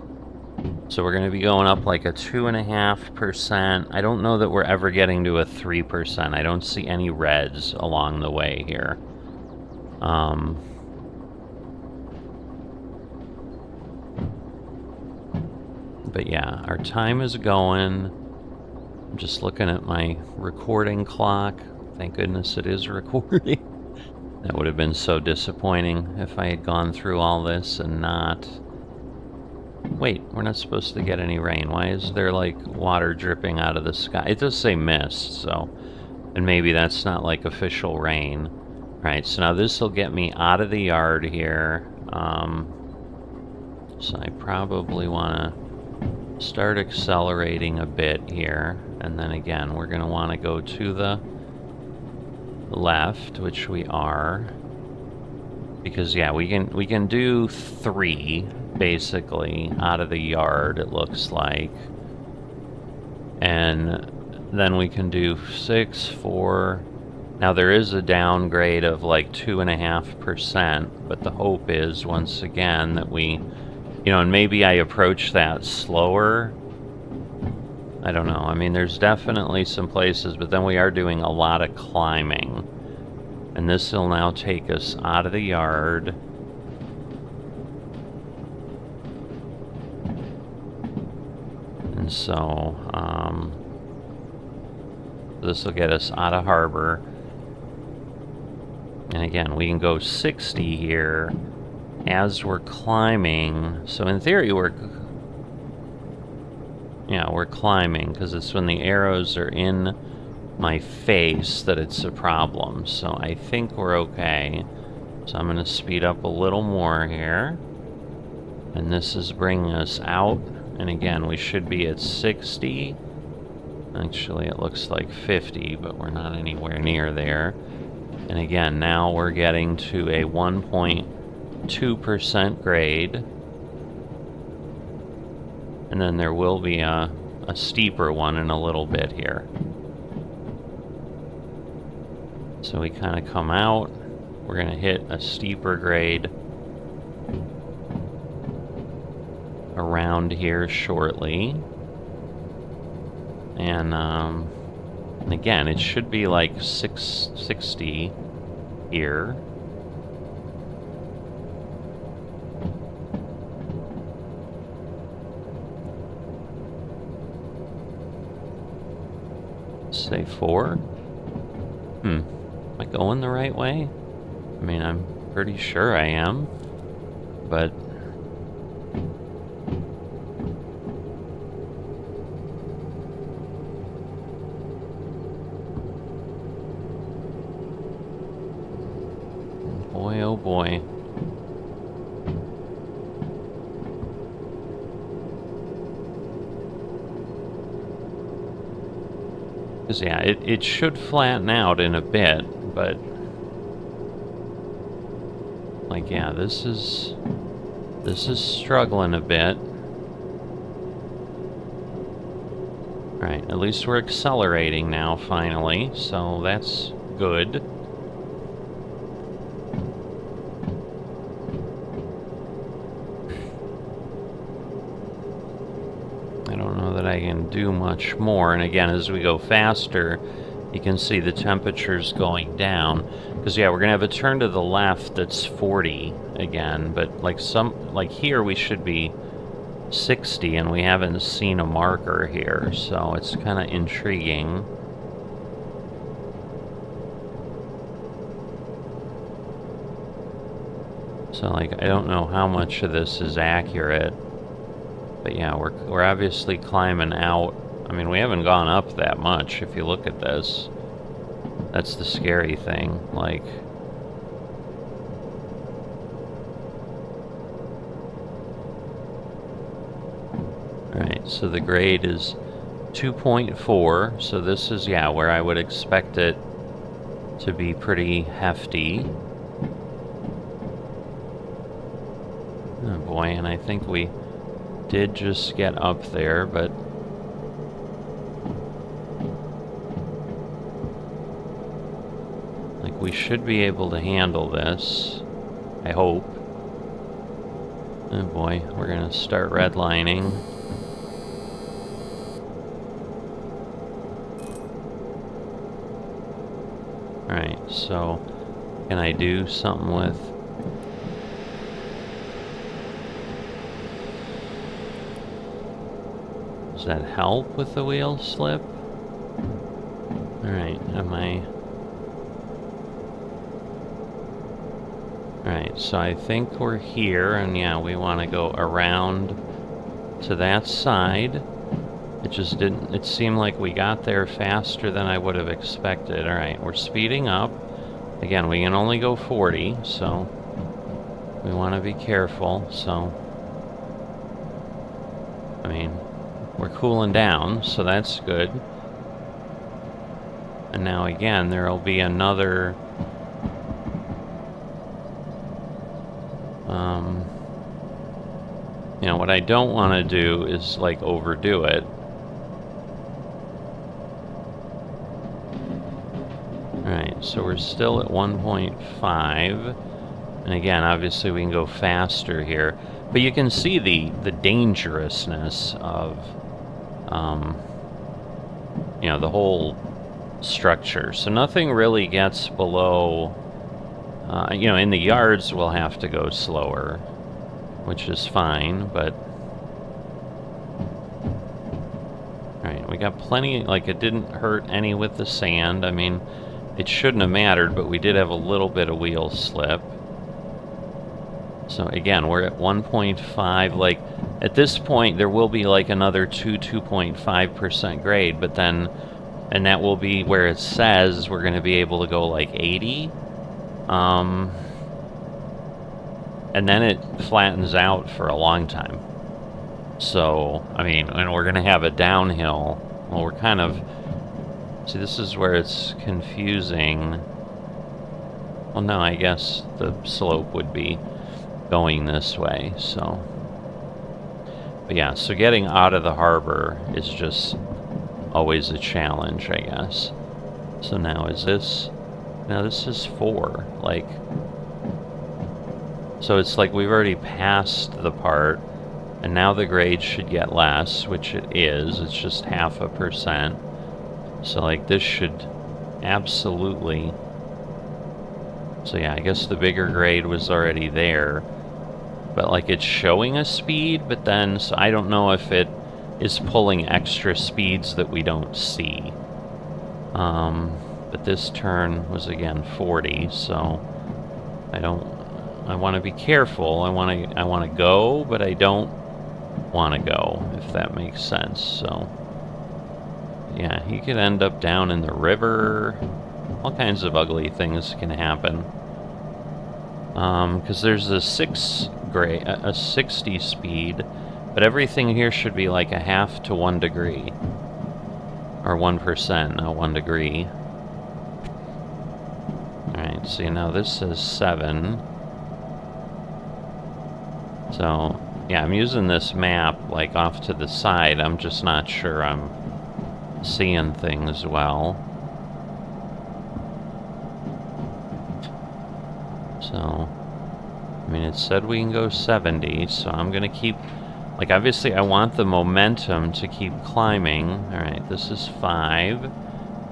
So we're gonna be going up like a 2.5%. I don't know that we're ever getting to a 3%. I don't see any reds along the way here. But yeah, our time is going. I'm just looking at my recording clock. Thank goodness it is recording. That would have been so disappointing if I had gone through all this and not... Wait, we're not supposed to get any rain. Why is there, like, water dripping out of the sky? It does say mist, so... And maybe that's not, like, official rain. Right, so now this will get me out of the yard here. So I probably want to start accelerating a bit here. And then again, we're going to want to go to the left, which we are. Because, yeah, we can do 3, basically, out of the yard, it looks like. And then we can do 6, 4... Now, there is a downgrade of, like, 2.5%, but the hope is, once again, that we... You know, and maybe I approach that slower. I don't know. I mean, there's definitely some places, but then we are doing a lot of climbing. And this will now take us out of the yard. And so, this will get us out of harbor. And again, we can go 60 here as we're climbing. So in theory, we're climbing, because it's when the arrows are in my face that it's a problem. So I think we're okay. So I'm going to speed up a little more here. And this is bringing us out. And again, we should be at 60. Actually, it looks like 50, but we're not anywhere near there. And again, now we're getting to a 1.2% grade. And then there will be a steeper one in a little bit here. So we kind of come out. We're going to hit a steeper grade around here shortly. And again, it should be like 660 here. Say 4. Am I going the right way? I mean, I'm pretty sure I am. But boy. 'Cause yeah, it should flatten out in a bit, but like yeah, this is struggling a bit. Right, at least we're accelerating now finally, so that's good. I don't know that I can do much more, and again, as we go faster, you can see the temperature's going down. Because yeah, we're gonna have a turn to the left that's 40 again, but like here we should be 60, and we haven't seen a marker here, so it's kind of intriguing. So like, I don't know how much of this is accurate, but yeah, we're obviously climbing out. I mean, we haven't gone up that much if you look at this. That's the scary thing, like... Alright, so the grade is 2.4, so this is, yeah, where I would expect it to be pretty hefty. Oh boy, and I think we did just get up there, but... like, we should be able to handle this. I hope. Oh boy, we're gonna start redlining. Alright, so can I do something with... does that help with the wheel slip? Alright, am I... Alright, so I think we're here, and yeah, we want to go around to that side. It just didn't... it seemed like we got there faster than I would have expected. Alright, we're speeding up. Again, we can only go 40, so we want to be careful, so... I mean, we're cooling down, so that's good. And now again, there'll be another... you know, what I don't want to do is, like, overdo it. Alright, so we're still at 1.5. And again, obviously we can go faster here. But you can see the dangerousness of, you know, the whole structure. So nothing really gets below... you know, in the yards we'll have to go slower, which is fine, but... Alright, we got plenty, like, it didn't hurt any with the sand. I mean, it shouldn't have mattered, but we did have a little bit of wheel slip. So again, we're at 1.5, like, at this point there will be like another 2.5% grade, but then, and that will be where it says we're going to be able to go like 80. And then it flattens out for a long time. So, I mean, and we're going to have a downhill. Well, we're kind of... see, this is where it's confusing. Well, no, I guess the slope would be going this way, so... but yeah, so getting out of the harbor is just always a challenge, I guess. So now is this... now this is 4, like... so it's like we've already passed the part, and now the grade should get less, which it is. It's just 0.5%. So like this should absolutely... so yeah, I guess the bigger grade was already there. But like it's showing a speed, but then so I don't know if it is pulling extra speeds that we don't see. But this turn was again 40, so I want to be careful. I want to go, but I don't want to go, if that makes sense. So yeah, he could end up down in the river. All kinds of ugly things can happen. Because there's a 60 speed, but everything here should be like a half to 1 degree. Or 1%, not 1 degree. Alright, see now this says 7. So, yeah, I'm using this map like off to the side. I'm just not sure I'm seeing things well. So, I mean, it said we can go 70, so I'm gonna keep... Like, obviously, I want the momentum to keep climbing. Alright, this is 5.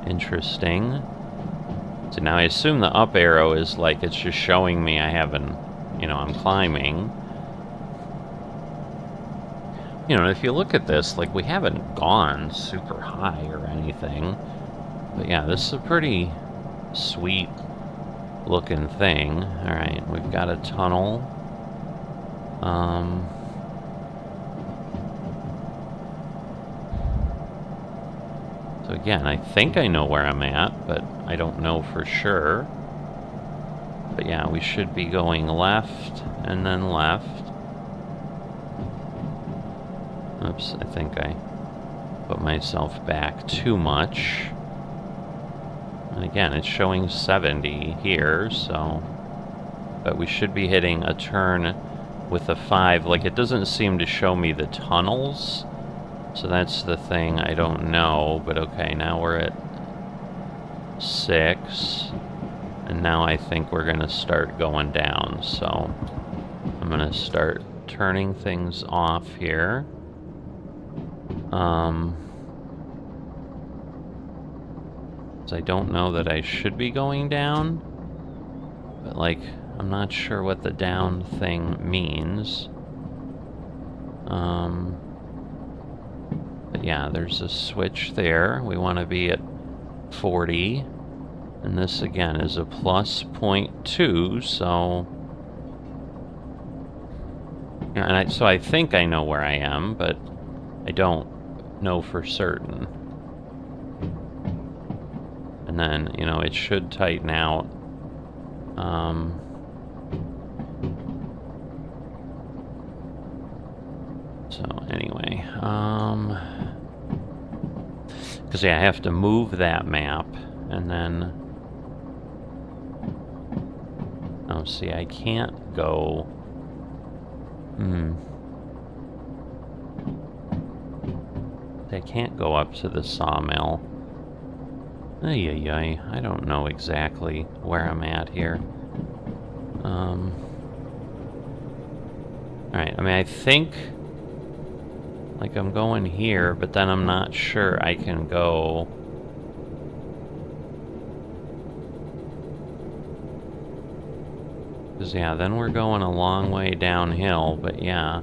Interesting. So now I assume the up arrow is like, it's just showing me I haven't, you know, I'm climbing. You know, if you look at this, like, we haven't gone super high or anything. But yeah, this is a pretty sweet looking thing. Alright, we've got a tunnel. So again, I think I know where I'm at, but I don't know for sure. But yeah, we should be going left and then left. Oops, I think I put myself back too much. And again, it's showing 70 here, so... But we should be hitting a turn with a 5. Like, it doesn't seem to show me the tunnels. So that's the thing I don't know. But okay, now we're at 6. And now I think we're going to start going down. So I'm going to start turning things off here. So I don't know that I should be going down, but like, I'm not sure what the down thing means. But yeah, there's a switch there. We want to be at 40, and this again is a plus 0.2, so... Yeah, and so I think I know where I am, but I don't know for certain. And then, you know, it should tighten out. So anyway, because yeah, I have to move that map, and then... Oh, see, I can't go... I can't go up to the sawmill. Ay, I don't know exactly where I'm at here. Alright, I mean, I think... Like, I'm going here, but then I'm not sure I can go... Because, yeah, then we're going a long way downhill, but yeah.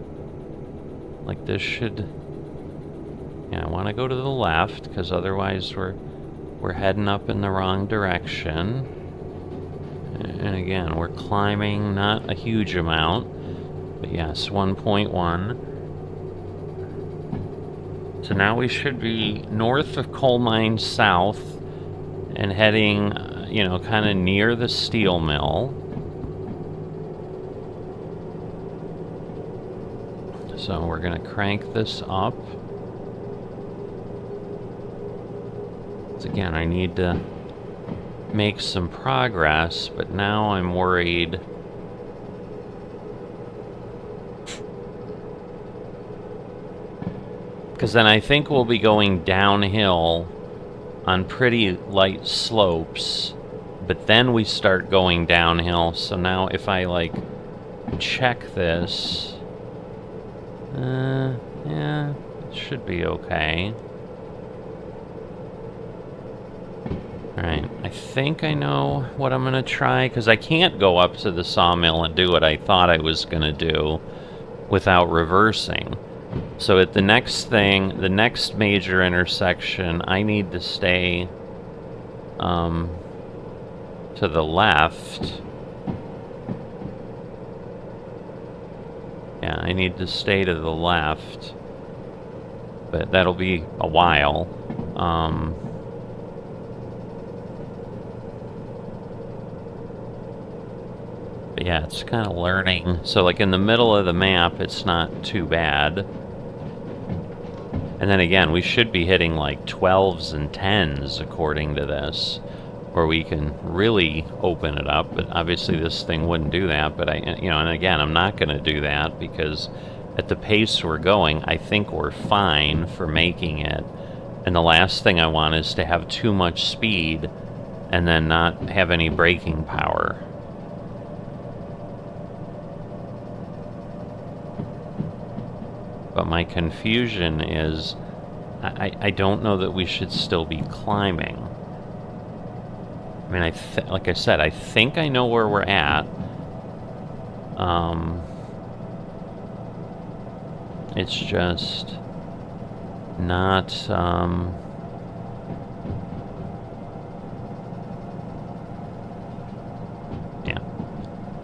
Like, this should... Yeah, I want to go to the left, because otherwise we're heading up in the wrong direction. And again, we're climbing not a huge amount, but yes, 1.1. So now we should be north of Coal Mine South and heading, you know, kind of near the steel mill. So we're going to crank this up. Again, I need to make some progress, but now I'm worried. Because then I think we'll be going downhill on pretty light slopes, but then we start going downhill. So now if I, like, check this... yeah, it should be okay. Alright, I think I know what I'm gonna try, because I can't go up to the sawmill and do what I thought I was gonna do without reversing. So at the next thing, the next major intersection, I need to stay to the left. Yeah, I need to stay to the left, but that'll be a while. But yeah, it's kind of learning. So like in the middle of the map, it's not too bad. And then again, we should be hitting like 12s and 10s according to this, where we can really open it up. But obviously this thing wouldn't do that. But and again, I'm not going to do that because at the pace we're going, I think we're fine for making it. And the last thing I want is to have too much speed and then not have any braking power. But my confusion is, I don't know that we should still be climbing. I mean, like I said, I think I know where we're at. It's just not, yeah.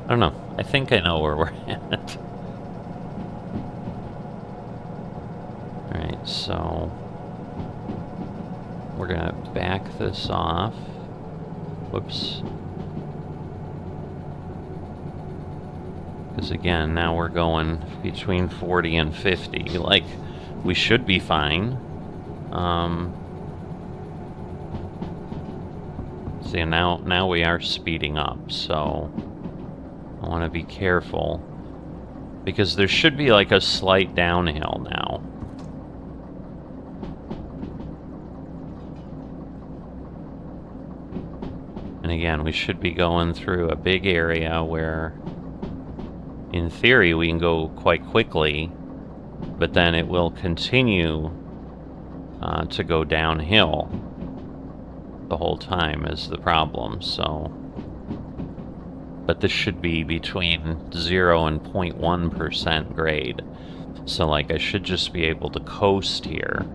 I don't know. I think I know where we're at. Alright, so we're gonna back this off. Whoops. Because again, now we're going between 40 and 50. Like, we should be fine. See, now we are speeding up, so I want to be careful. Because there should be like a slight downhill now. And again, we should be going through a big area where, in theory, we can go quite quickly, but then it will continue to go downhill the whole time is the problem, so... But this should be between 0 and 0.1% grade. So, like, I should just be able to coast here.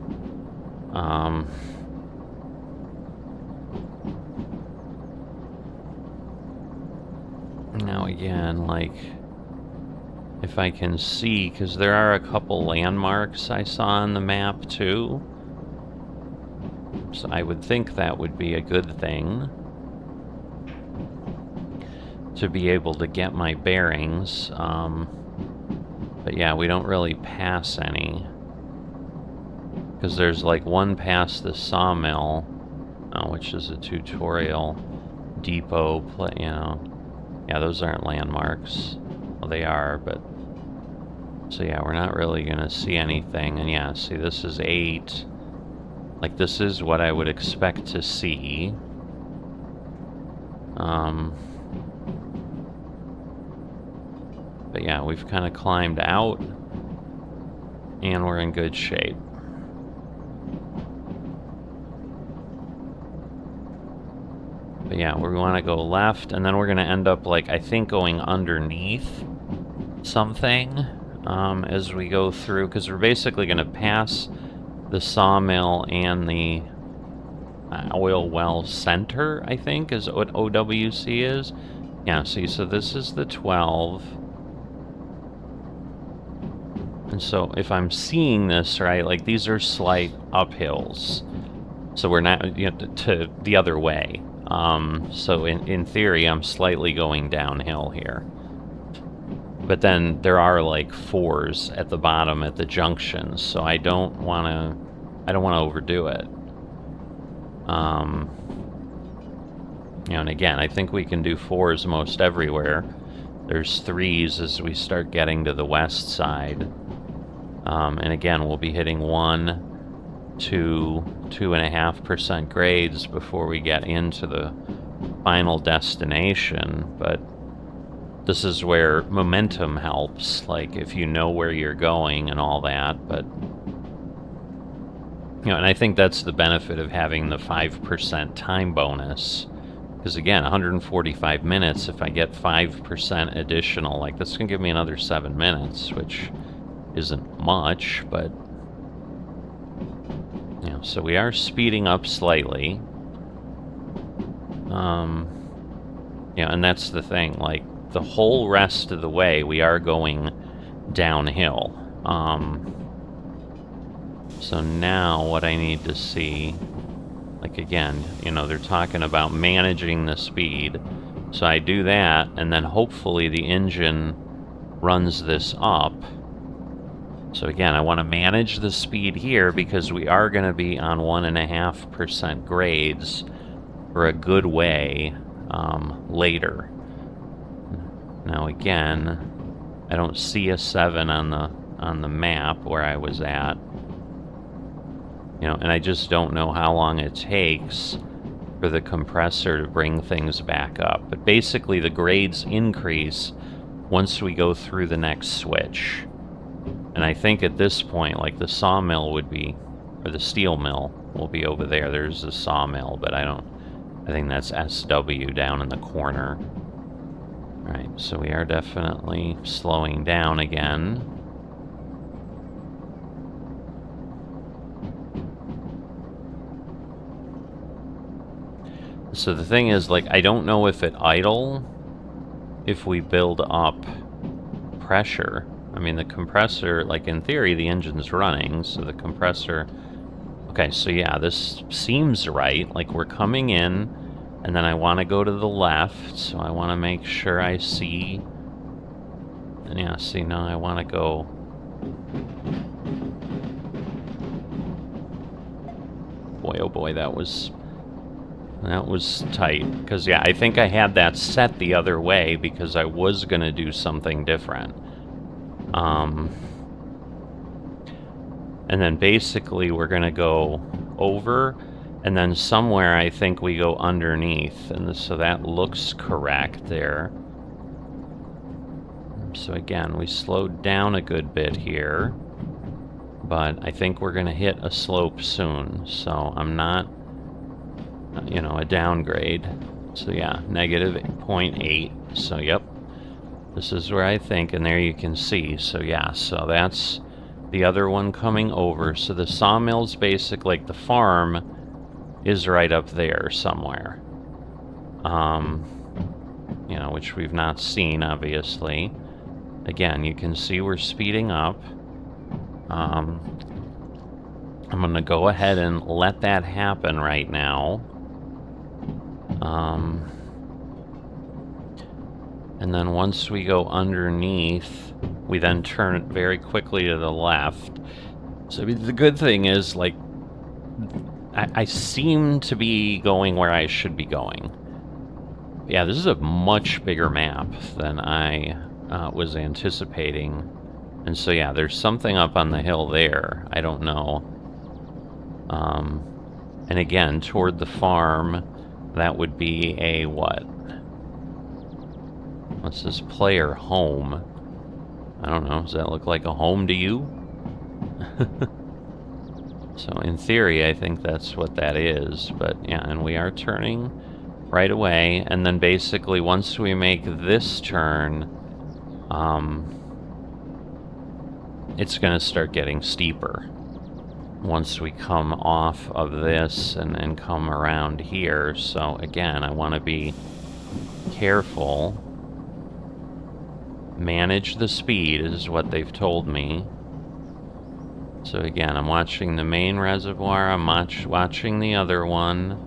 Now again, like, if I can see, because there are a couple landmarks I saw on the map too. So I would think that would be a good thing. To be able to get my bearings. But yeah, we don't really pass any. Because there's like one past the sawmill, which is a tutorial depot, Yeah, those aren't landmarks. Well, they are, but... So yeah, we're not really gonna see anything. And yeah, see, this is 8. Like, this is what I would expect to see. But yeah, we've kind of climbed out, and we're in good shape. But yeah, we want to go left, and then we're going to end up, like, I think going underneath something as we go through, because we're basically going to pass the sawmill and the oil well center, I think, is what OWC is. Yeah, see, so this is the 12. And so if I'm seeing this right, like, these are slight uphills. So we're not, to the other way. So in theory, I'm slightly going downhill here. But then there are like 4s at the bottom at the junctions, so I don't want to overdo it. And again, I think we can do 4s most everywhere. There's 3s as we start getting to the west side. And again, we'll be hitting 1, 2, 2.5% grades before we get into the final destination, but this is where momentum helps, like if you know where you're going and all that, but and I think that's the benefit of having the 5% time bonus, because again, 145 minutes, if I get 5% additional, like that's gonna give me another 7 minutes, which isn't much, but so we are speeding up slightly. And that's the thing, like, the whole rest of the way we are going downhill. So now what I need to see, like, again, they're talking about managing the speed. So I do that, and then hopefully the engine runs this up. So again, I want to manage the speed here because we are going to be on 1.5% grades for a good way later. Now again, I don't see a 7 on the map where I was at. You know, and I just don't know how long it takes for the compressor to bring things back up. But basically the grades increase once we go through the next switch. And I think at this point, like, the sawmill would be, or the steel mill will be over there. There's the sawmill, but I think that's SW down in the corner. Alright, so we are definitely slowing down again. So the thing is, like, I don't know if at idle, if we build up pressure. I mean, the compressor, like, in theory, the engine's running, so the compressor... Okay, so yeah, this seems right. Like, we're coming in, and then I want to go to the left, so I want to make sure I see... And yeah, see, now I want to go... Boy, oh boy, that was tight. Because, yeah, I think I had that set the other way because I was going to do something different. And then basically we're going to go over, and then somewhere I think we go underneath. And so that looks correct there. So again, we slowed down a good bit here. But I think we're going to hit a slope soon. So I'm not... you know, a downgrade. So yeah, negative 0.8. So yep, this is where I think, and there you can see. So yeah, so that's the other one coming over. So the sawmill's basic, like the farm is right up there somewhere. You know, which we've not seen, obviously. Again, you can see we're speeding up. I'm going to go ahead and let that happen right now. And then once we go underneath, we then turn it very quickly to the left. So the good thing is, like, I seem to be going where I should be going. Yeah, this is a much bigger map than I was anticipating. And so yeah, there's something up on the hill there. I don't know. And again, toward the farm, that would be a what? What's this player home? I don't know. Does that look like a home to you? So in theory, I think that's what that is. But yeah, and we are turning right away. And then basically, once we make this turn, it's going to start getting steeper. Once we come off of this and come around here. So again, I want to be careful. Manage the speed is what they've told me. So again, I'm watching the main reservoir. I'm watching the other one.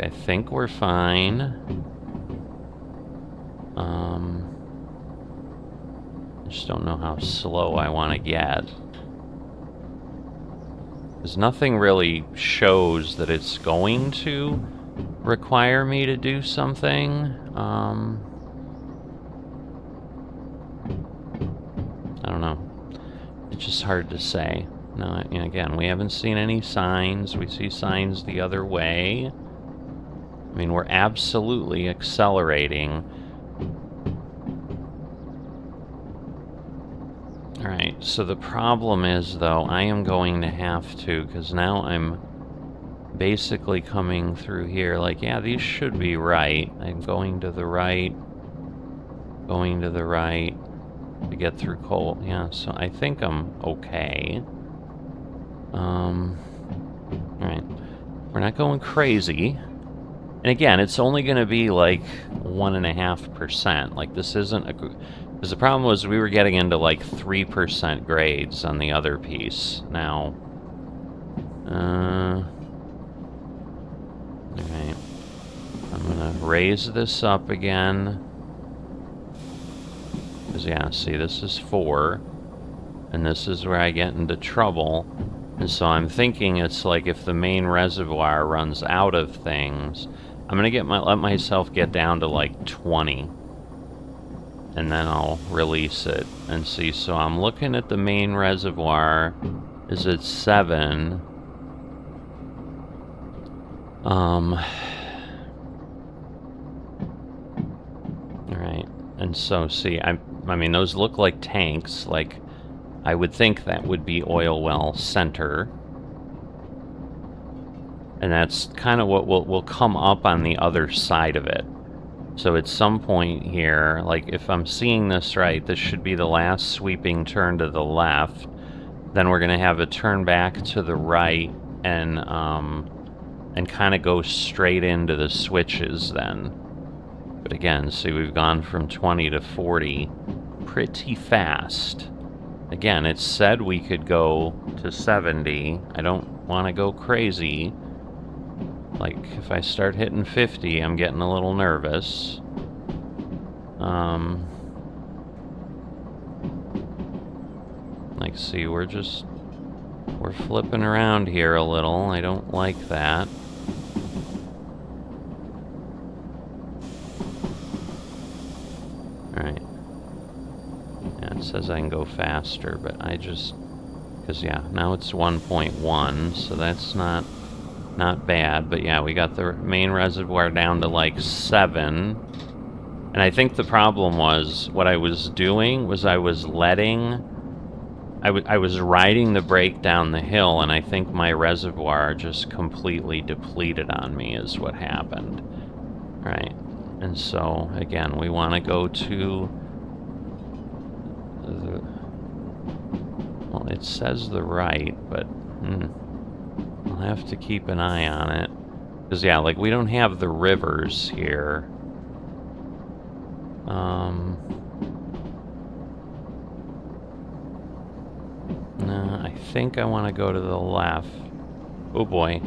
I think we're fine. I just don't know how slow I want to get. Because nothing really shows that it's going to require me to do something. I don't know. It's just hard to say. No, and again, we haven't seen any signs. We see signs the other way. I mean, we're absolutely accelerating. Alright, so the problem is, though, I am going to have to, because now I'm basically coming through here. Like, yeah, these should be right. I'm going to the right. Going to the right. To get through coal. Yeah, so I think I'm okay. Alright. We're not going crazy. And again, it's only going to be like 1.5%. Like, this isn't a... Because the problem was we were getting into like 3% grades on the other piece. Now... Okay. I'm gonna raise this up again. Because, yeah, see, this is 4. And this is where I get into trouble. And so I'm thinking it's like if the main reservoir runs out of things, I'm gonna let myself get down to like 20. And then I'll release it and see. So I'm looking at the main reservoir is at 7. Alright. And so, see, I mean, those look like tanks. Like, I would think that would be oil well center. And that's kind of what will come up on the other side of it. So at some point here, like if I'm seeing this right, this should be the last sweeping turn to the left. Then we're going to have a turn back to the right and kind of go straight into the switches then. But again, see, we've gone from 20 to 40 pretty fast. Again, it said we could go to 70. I don't want to go crazy. Like, if I start hitting 50, I'm getting a little nervous. Like, see, we're flipping around here a little. I don't like that. Alright. Yeah, it says I can go faster, but I just... Because, yeah, now it's 1.1, so that's not bad. But, yeah, we got the main reservoir down to, like, 7. And I think the problem was, what I was doing was I was letting... I was riding the brake down the hill, and I think my reservoir just completely depleted on me is what happened. Right. And so, again, we want to go to... Well, it says the right, but... I'll have to keep an eye on it. Because, yeah, like, we don't have the rivers here. No, I think I want to go to the left. Oh, boy.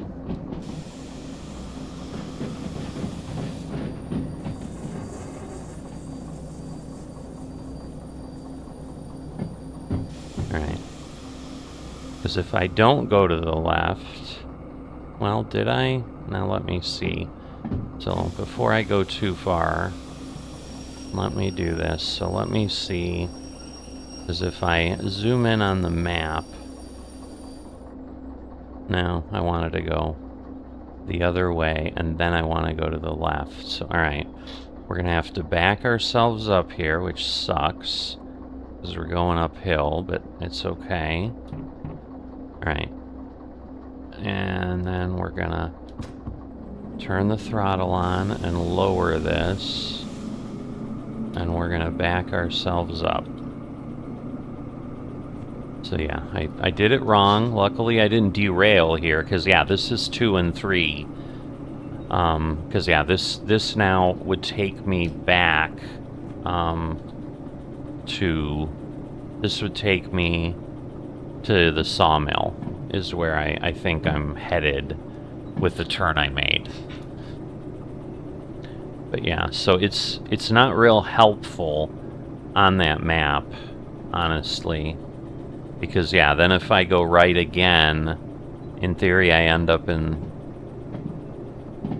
Alright. Because if I don't go to the left... Well, did I? Now let me see. So, before I go too far, let me do this. So let me see... Because if I zoom in on the map... No, I wanted to go the other way, and then I want to go to the left. So, alright. We're going to have to back ourselves up here, which sucks. Because we're going uphill, but it's okay. Alright. And then we're going to turn the throttle on and lower this. And we're going to back ourselves up. So yeah, I did it wrong. Luckily I didn't derail here, because yeah, this is 2 and 3. Because yeah, this now would take me back this would take me to the sawmill, is where I think I'm headed with the turn I made. But yeah, so it's not real helpful on that map, honestly. Because, yeah, then if I go right again, in theory I end up in...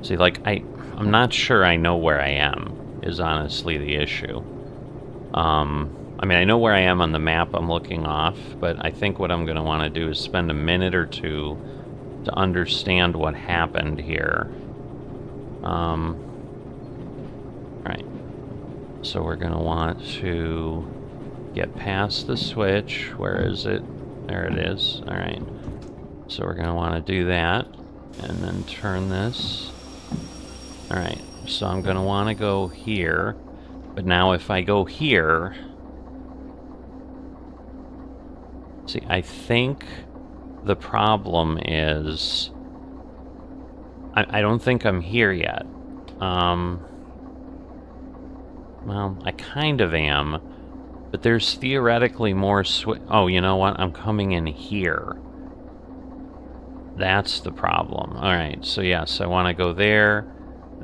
See, like, I'm not sure I know where I am, is honestly the issue. I mean, I know where I am on the map I'm looking off, but I think what I'm going to want to do is spend a minute or two to understand what happened here. Right. So we're going to want to... get past the switch. Where is it? There it is. Alright. So we're going to want to do that. And then turn this. Alright. So I'm going to want to go here. But now if I go here... See, I think the problem is... I don't think I'm here yet. Well, I kind of am. But there's theoretically more oh, you know what? I'm coming in here. That's the problem. Alright, so yes, I want to go there,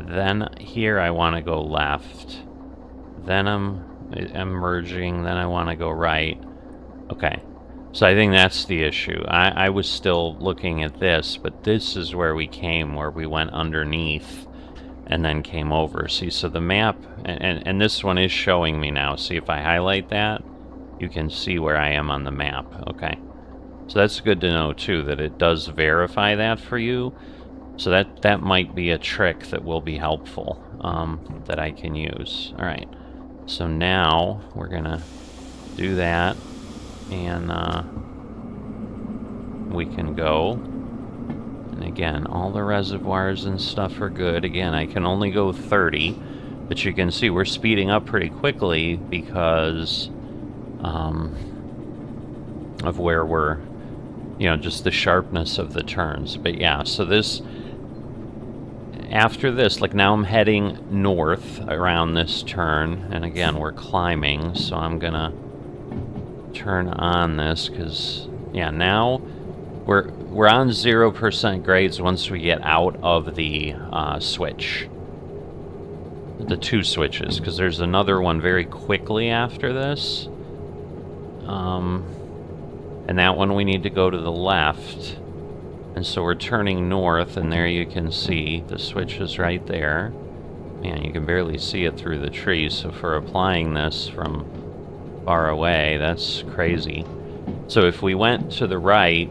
Then here I want to go left. Then I'm merging, then I want to go right. Okay. So I think that's the issue. I was still looking at this, but this is where we came, where we went underneath and then came over. See, so the map, and this one is showing me now. See, if I highlight that, you can see where I am on the map. Okay. So that's good to know, too, that it does verify that for you. So that might be a trick that will be helpful, that I can use. All right. So now we're going to do that, and we can go. And again, all the reservoirs and stuff are good. Again, I can only go 30, but you can see we're speeding up pretty quickly because of where we're, you know, just the sharpness of the turns. But yeah, so this, after this, like now I'm heading north around this turn, and again, we're climbing, so I'm gonna turn on this, because, yeah, now we're on 0% grades once we get out of the switch. The two switches, because there's another one very quickly after this. And that one we need to go to the left. And so we're turning north, and there you can see the switch is right there. Man, you can barely see it through the trees, so for applying this from far away, that's crazy. So if we went to the right,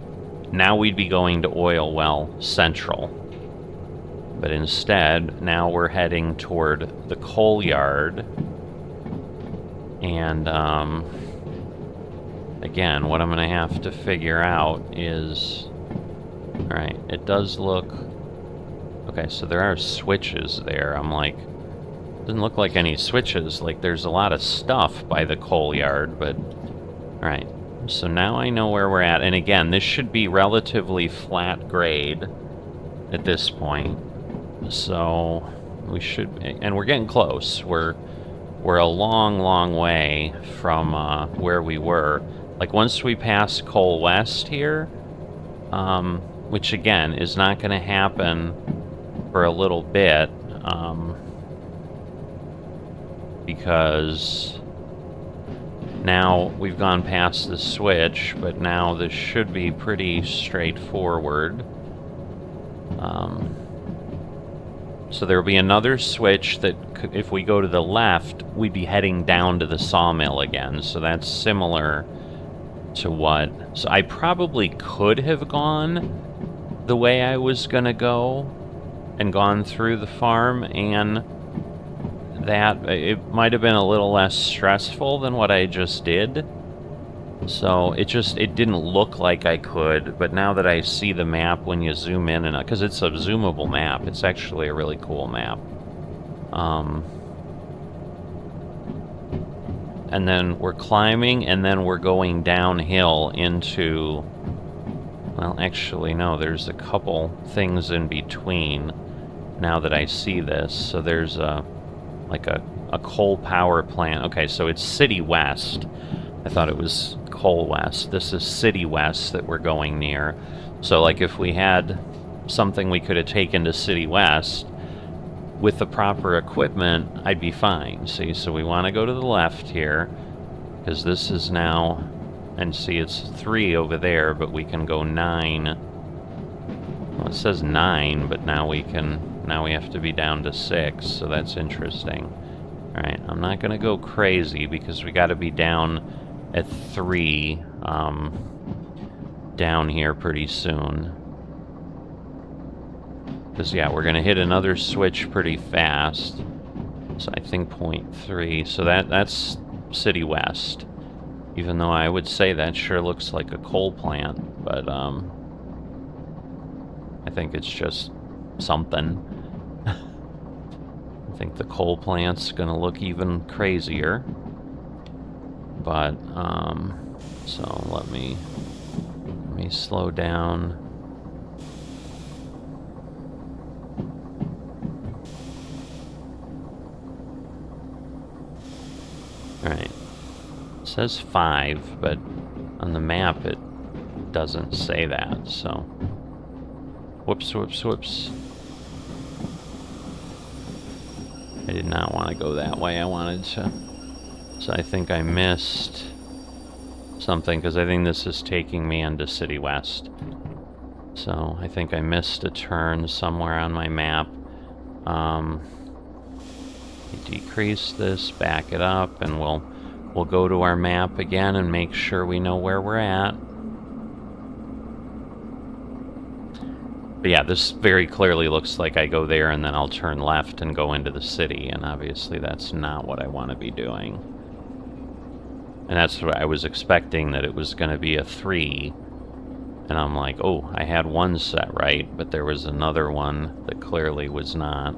now we'd be going to Oil Well Central. But instead, now we're heading toward the coal yard. And, again, what I'm going to have to figure out is... Alright, it does look... Okay, so there are switches there. I'm like... Doesn't look like any switches. Like, there's a lot of stuff by the coal yard, but... Alright, so now I know where we're at. And again, this should be relatively flat grade at this point. So, we should... And we're getting close. We're a long, long way from where we were. Like, once we pass Coal West here... which, again, is not going to happen for a little bit, because now we've gone past the switch, but now this should be pretty straightforward. So there will be another switch that, if we go to the left, we'd be heading down to the sawmill again, so that's similar to what... So I probably could have gone the way I was gonna go and gone through the farm, and that it might have been a little less stressful than what I just did. So it didn't look like I could, but now that I see the map when you zoom in, and because it's a zoomable map, it's actually a really cool map. And then we're climbing, and then we're going downhill into... Well, actually, no, there's a couple things in between now that I see this. So there's like a coal power plant. Okay, so it's City West. I thought it was Coal West. This is City West that we're going near. So, like, if we had something we could have taken to City West with the proper equipment, I'd be fine. See, so we want to go to the left here, because this is now... And see, it's 3 over there, but we can go 9. Well, it says 9, but now we have to be down to 6, so that's interesting. Alright, I'm not going to go crazy, because we got to be down at 3 down here pretty soon. Because, yeah, we're going to hit another switch pretty fast. So I think 0.3, so that's City West. Even though I would say that sure looks like a coal plant, but I think it's just something. I think the coal plant's gonna look even crazier. But so let me slow down. All right. It says 5, but on the map it doesn't say that, so... Whoops, whoops, whoops. I did not want to go that way. I wanted to... So I think I missed something, because I think this is taking me into City West. So I think I missed a turn somewhere on my map. Decrease this, back it up, and we'll go to our map again and make sure we know where we're at. But yeah, this very clearly looks like I go there and then I'll turn left and go into the city, and obviously that's not what I want to be doing. And that's what I was expecting, that it was going to be a 3. And I'm like, oh, I had one set right, but there was another one that clearly was not.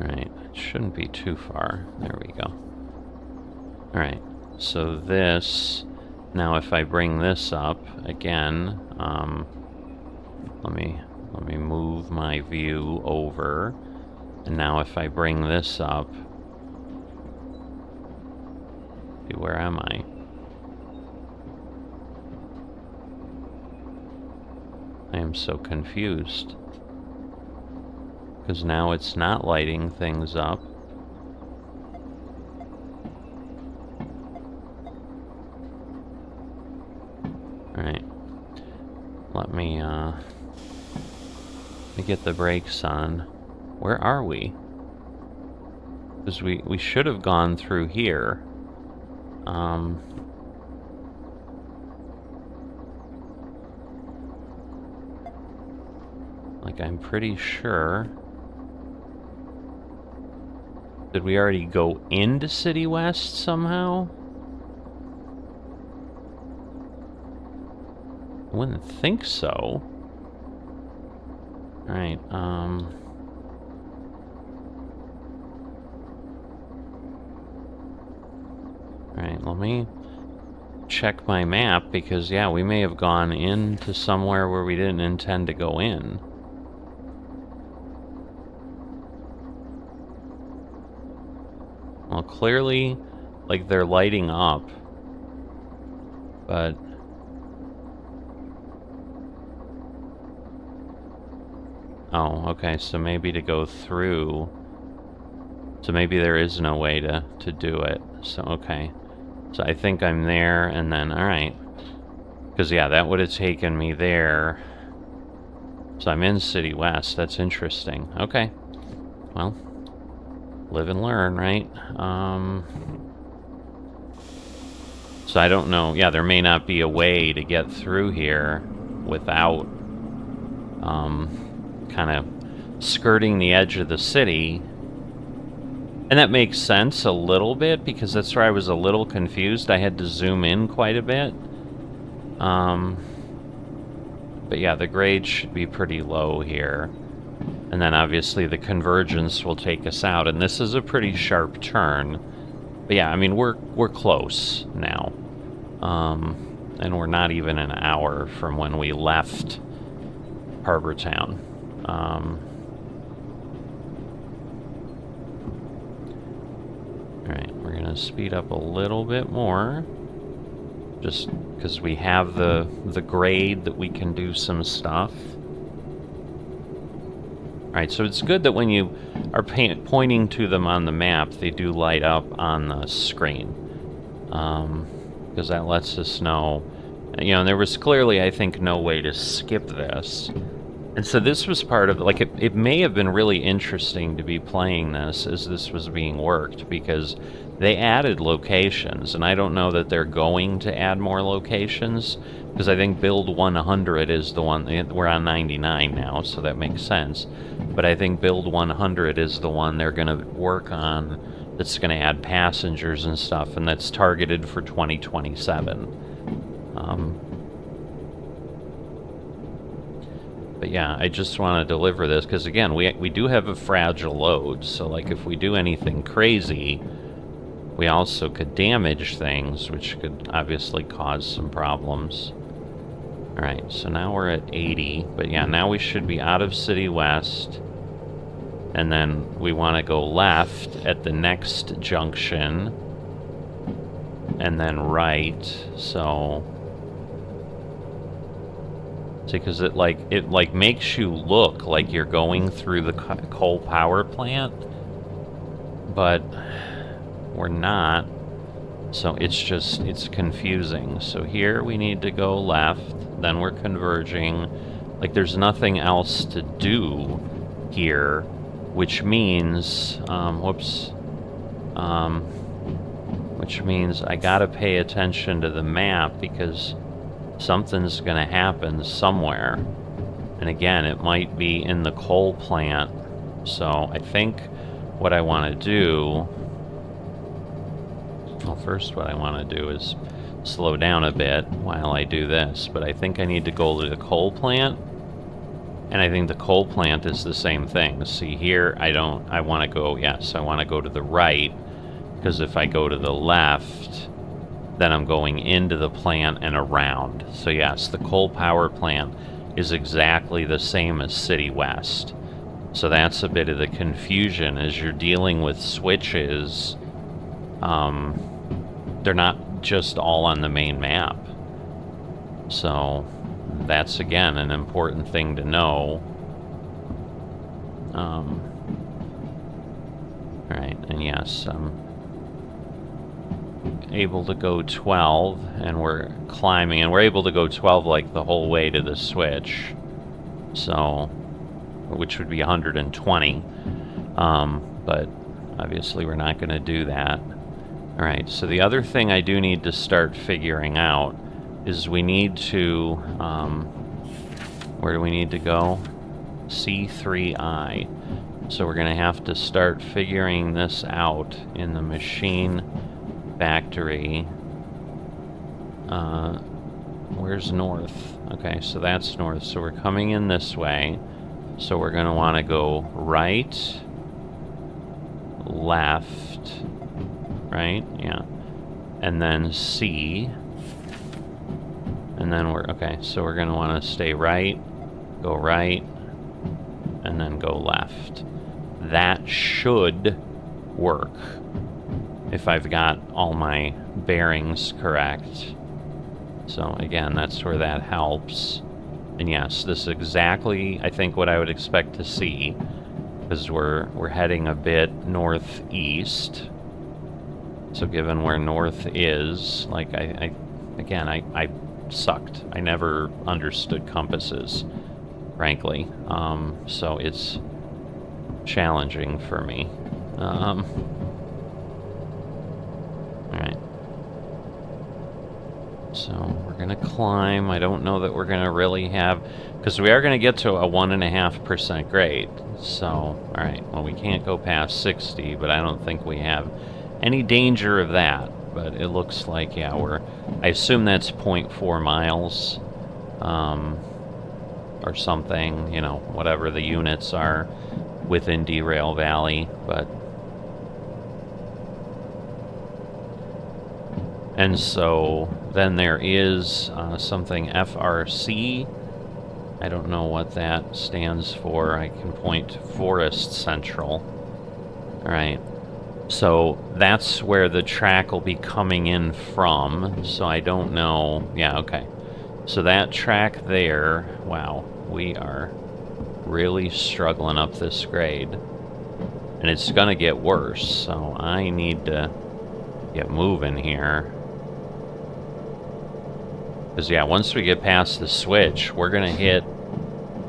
Alright, it shouldn't be too far. There we go. Alright, so this... Now if I bring this up, again, let me move my view over. And now if I bring this up... Where am I? I am so confused. Because now it's not lighting things up. Alright. Let me get the brakes on. Where are we? Because we should have gone through here. Like, I'm pretty sure... Did we already go into City West somehow? I wouldn't think so. Alright, Alright, let me check my map, because, yeah, we may have gone into somewhere where we didn't intend to go in. Well, clearly, like, they're lighting up, but... Oh, okay, so maybe to go through... So maybe there is no way to do it. So, okay. So I think I'm there, and then, alright. Because, yeah, that would have taken me there. So I'm in City West. That's interesting. Okay. Well, live and learn, right? So I don't know. Yeah, there may not be a way to get through here without kind of skirting the edge of the city. And that makes sense a little bit, because that's where I was a little confused. I had to zoom in quite a bit. But yeah, the grade should be pretty low here. And then obviously the convergence will take us out. And this is a pretty sharp turn. But yeah, I mean, we're close now. And we're not even an hour from when we left Harbor Town. Alright, we're gonna speed up a little bit more. Just because we have the grade that we can do some stuff. Alright, so it's good that when you are pointing to them on the map, they do light up on the screen. Because that lets us know. You know, there was clearly, I think, no way to skip this. And so this was part of, like, it may have been really interesting to be playing this as this was being worked, because they added locations, and I don't know that they're going to add more locations, because I think build 100 is the one. We're on 99 now, so that makes sense. But I think build 100 is the one they're going to work on, that's going to add passengers and stuff, and that's targeted for 2027. But yeah, I just want to deliver this, because again, we do have a fragile load, so like if we do anything crazy, we also could damage things, which could obviously cause some problems. Alright, so now we're at 80, but yeah, now we should be out of City West, and then we want to go left at the next junction, and then right, so... See, because it like makes you look like you're going through the coal power plant, but we're not. So it's confusing. So here we need to go left, then we're converging. Like there's nothing else to do here, which means, which means I gotta pay attention to the map because something's gonna happen somewhere. And again, it might be in the coal plant. So I think what I want to do, well, first what I want to do is slow down a bit while I do this, but I think I need to go to the coal plant, and I think the coal plant is the same thing. See here, I want to go, yes, I want to go to the right, because if I go to the left, then I'm going into the plant and around. So yes, the coal power plant is exactly the same as City West. So that's a bit of the confusion as you're dealing with switches. They're not just all on the main map. So that's, again, an important thing to know. Alright, and yes, I'm able to go 12, and we're climbing, and we're able to go 12 like the whole way to the switch. So, which would be 120. But obviously we're not going to do that. Alright, so the other thing I do need to start figuring out is we need to, where do we need to go? C3I. So we're going to have to start figuring this out in the machine factory. Where's north? Okay, so that's north. So we're coming in this way. So we're going to want to go right, left, right? Yeah. And then C. And then we're, okay, so we're going to want to stay right, go right, and then go left. That should work if I've got all my bearings correct. So again, that's where that helps. And yes, this is exactly, I think, what I would expect to see, because we're heading a bit northeast. So given where north is, like I sucked. I never understood compasses, frankly. So it's challenging for me. Alright. So we're going to climb. I don't know that we're going to really have... Because we are going to get to a 1.5% grade. So, alright. Well, we can't go past 60, but I don't think we have any danger of that. But it looks like, yeah, I assume that's 0.4 miles. Or something, you know, whatever the units are within Derail Valley. But... And so then there is something FRC. I don't know what that stands for. I can point to Forest Central. Alright. So that's where the track will be coming in from. So I don't know. Yeah, okay. So that track there, wow, we are really struggling up this grade. And it's going to get worse. So I need to get moving here. Because, yeah, once we get past the switch, we're going to hit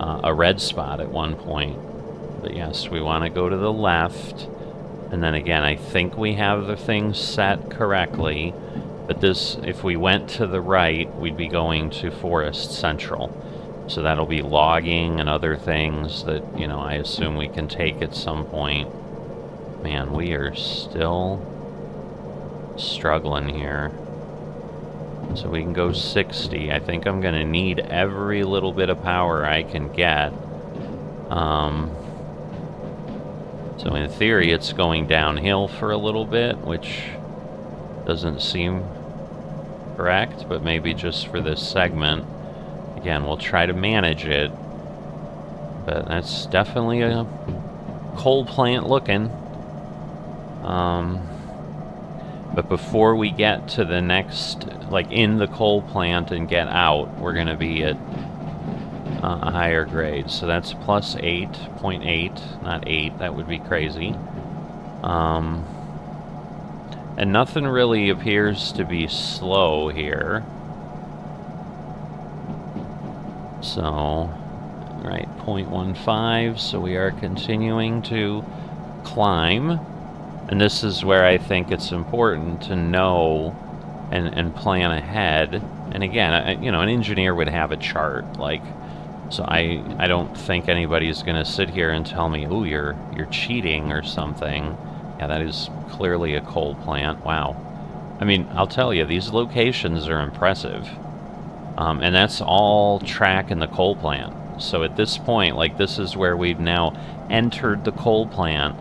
a red spot at one point. But, yes, we want to go to the left. And then, again, I think we have the things set correctly. But this, if we went to the right, we'd be going to Forest Central. So that'll be logging and other things that, you know, I assume we can take at some point. Man, we are still struggling here. So we can go 60. I think I'm going to need every little bit of power I can get. So in theory, it's going downhill for a little bit, which doesn't seem correct, but maybe just for this segment. Again, we'll try to manage it. But that's definitely a coal plant looking. But before we get to the next, like in the coal plant and get out, we're going to be at a higher grade. So that's plus 8.8, not 8. That would be crazy. And nothing really appears to be slow here. So, right, 0.15. So we are continuing to climb. And this is where I think it's important to know and plan ahead. And again, you know, an engineer would have a chart, like, so I don't think anybody's going to sit here and tell me, "Ooh, you're cheating" or something. Yeah, that is clearly a coal plant. Wow. I mean, I'll tell you, these locations are impressive. And that's all track in the coal plant. So at this point, like, this is where we've now entered the coal plant,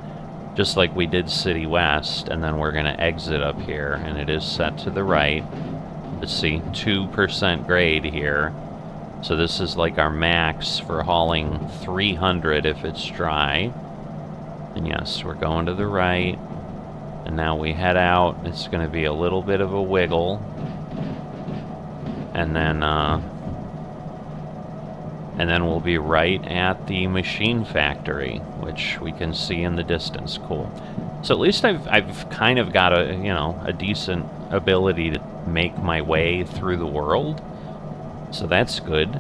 just like we did City West, and then we're going to exit up here, and it is set to the right. Let's see, 2% grade here. So this is like our max for hauling 300 if it's dry. And yes, we're going to the right. And now we head out. It's going to be a little bit of a wiggle. And then we'll be right at the machine factory, which we can see in the distance. Cool. So at least I've kind of got a, you know, a decent ability to make my way through the world. So that's good.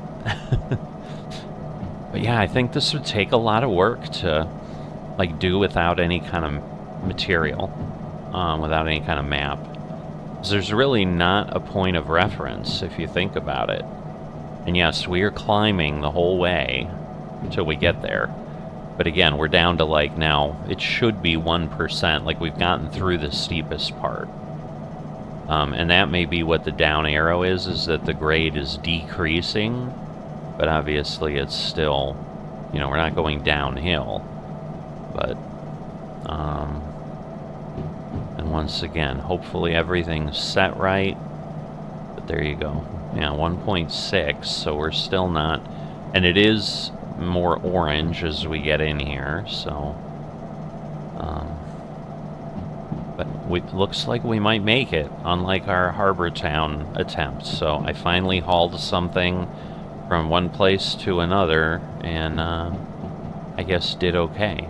But yeah, I think this would take a lot of work to, like, do without any kind of material, without any kind of map. 'Cause there's really not a point of reference if you think about it. And yes, we are climbing the whole way until we get there. But again, we're down to, like, now, it should be 1%, like we've gotten through the steepest part. And that may be what the down arrow is that the grade is decreasing, but obviously it's still, you know, we're not going downhill. But, and once again, hopefully everything's set right. But there you go. Yeah, 1.6, so we're still not, and it is more orange as we get in here, so, but it looks like we might make it, unlike our Harbor Town attempt. So I finally hauled something from one place to another, and I guess did okay.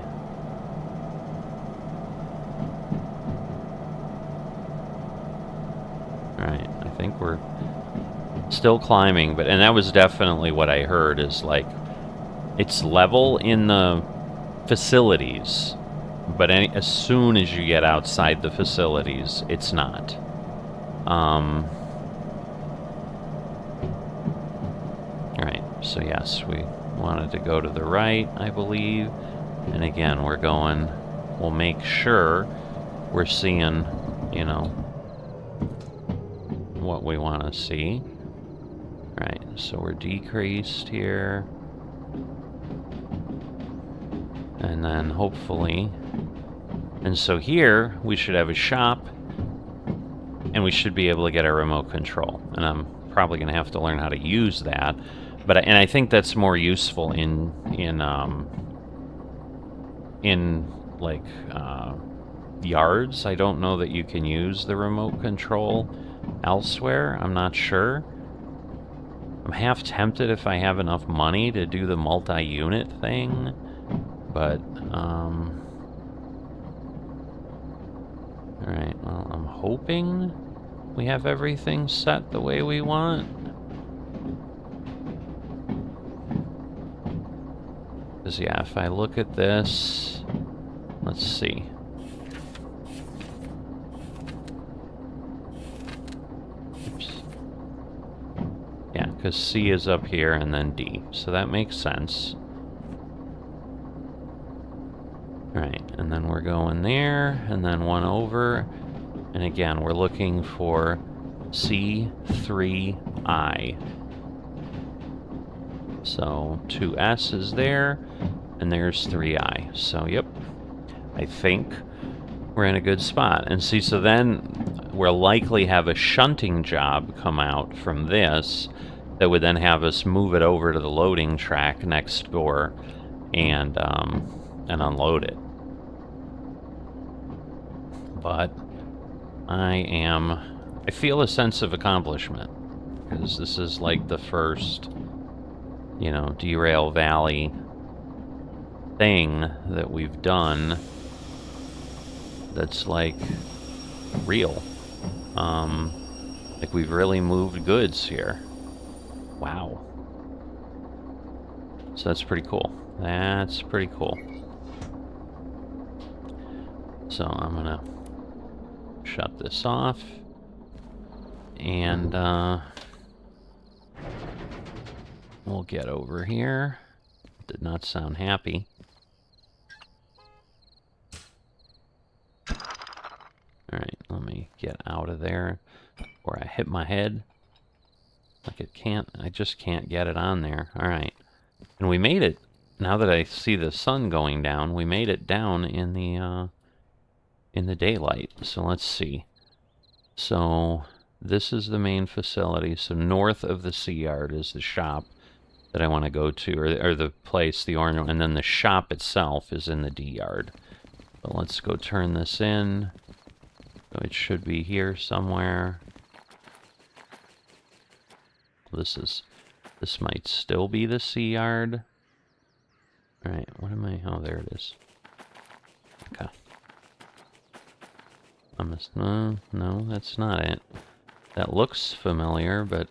Alright, I think we're still climbing, but, and that was definitely what I heard, is like, it's level in the facilities, but as soon as you get outside the facilities, it's not. Alright, so yes, we wanted to go to the right, I believe, and again, we'll make sure we're seeing, you know, what we want to see. Right, so we're decreased here. And then hopefully, and so here we should have a shop, and we should be able to get a remote control. And I'm probably going to have to learn how to use that. But and I think that's more useful in like yards. I don't know that you can use the remote control elsewhere. I'm not sure. I'm half tempted if I have enough money to do the multi-unit thing, but alright, well, I'm hoping we have everything set the way we want. Because yeah, if I look at this, let's see. Yeah, because C is up here and then D, so that makes sense. Alright, and then we're going there, and then one over, and again, we're looking for C3I. So 2S is there, and there's 3I. So, yep, I think we're in a good spot. And see, so then we'll likely have a shunting job come out from this that would then have us move it over to the loading track next door and unload it. But I feel a sense of accomplishment, because this is like the first you know, Derail Valley thing that we've done that's like real. Like we've really moved goods here. Wow. So that's pretty cool. That's pretty cool. So I'm gonna shut this off. And we'll get over here. Did not sound happy. Alright, let me get out of there where I hit my head. Like it can't, I just can't get it on there. Alright. And we made it. Now that I see the sun going down, we made it down in the daylight. So let's see. So this is the main facility. So north of the sea yard is the shop that I want to go to, or the place, the orange one, and then the shop itself is in the D yard. But let's go turn this in. So it should be here somewhere. This might still be the sea yard. Alright, what am I? Oh, there it is. Okay. No, that's not it. That looks familiar, but...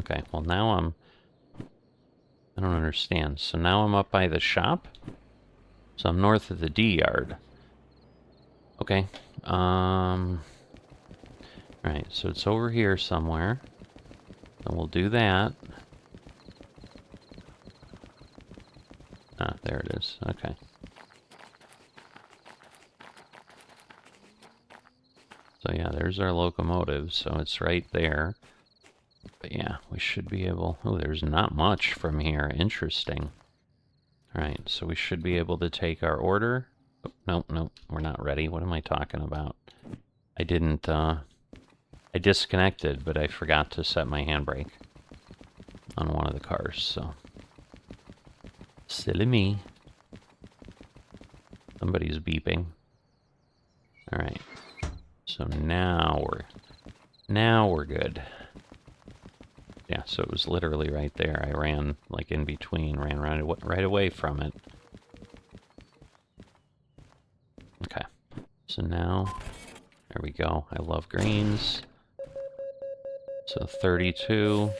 Okay, well now I don't understand. So now I'm up by the shop? So I'm north of the D yard. Okay. Alright, so it's over here somewhere. So we'll do that. Ah, there it is. Okay. So yeah, there's our locomotive, so it's right there. But yeah, we should be able... Oh, there's not much from here. Interesting. Alright, so we should be able to take our order. Oh, nope, we're not ready. What am I talking about? I didn't, I disconnected, but I forgot to set my handbrake on one of the cars, so... Silly me. Somebody's beeping. Alright. So now we're good. Yeah, so it was literally right there. I ran, like, in between, ran right away from it. Okay. So now, there we go. I love greens. So 32.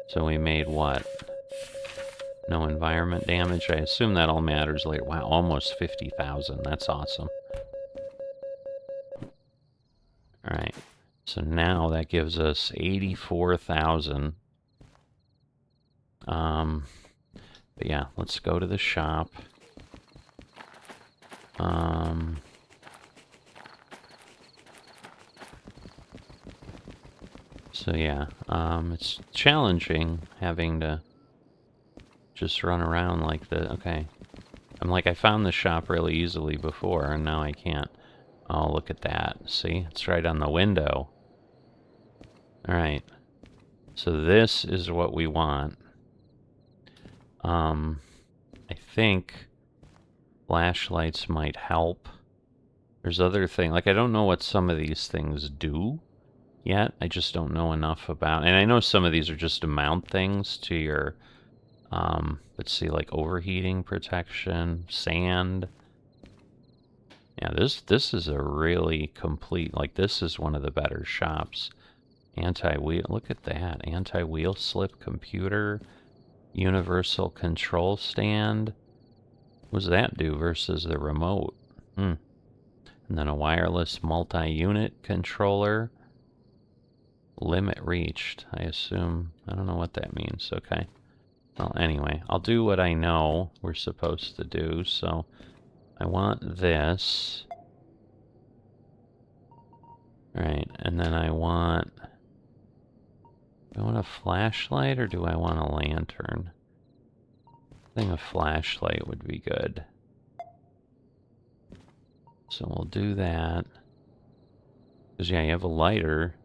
So we made what? No environment damage. I assume that all matters later. Wow, almost 50,000. That's awesome. Alright. So now that gives us 84,000. But yeah, let's go to the shop. So yeah, it's challenging having to just run around like the... Okay. I'm like, I found the shop really easily before, and now I can't. Oh, look at that. See? It's right on the window. Alright. So this is what we want. I think flashlights might help. There's other things. Like, I don't know what some of these things do yet. I just don't know enough about... And I know some of these are just to mount things to your... let's see, like overheating protection, sand. Yeah, this is a really complete... Like, this is one of the better shops. Anti-wheel... Look at that. Anti-wheel slip computer. Universal control stand. What does that do versus the remote? And then a wireless multi-unit controller. Limit reached, I assume. I don't know what that means. Okay. Well, anyway, I'll do what I know we're supposed to do. So I want this. Alright, and then I want... Do I want a flashlight or do I want a lantern? I think a flashlight would be good. So we'll do that. Because, yeah, you have a lighter,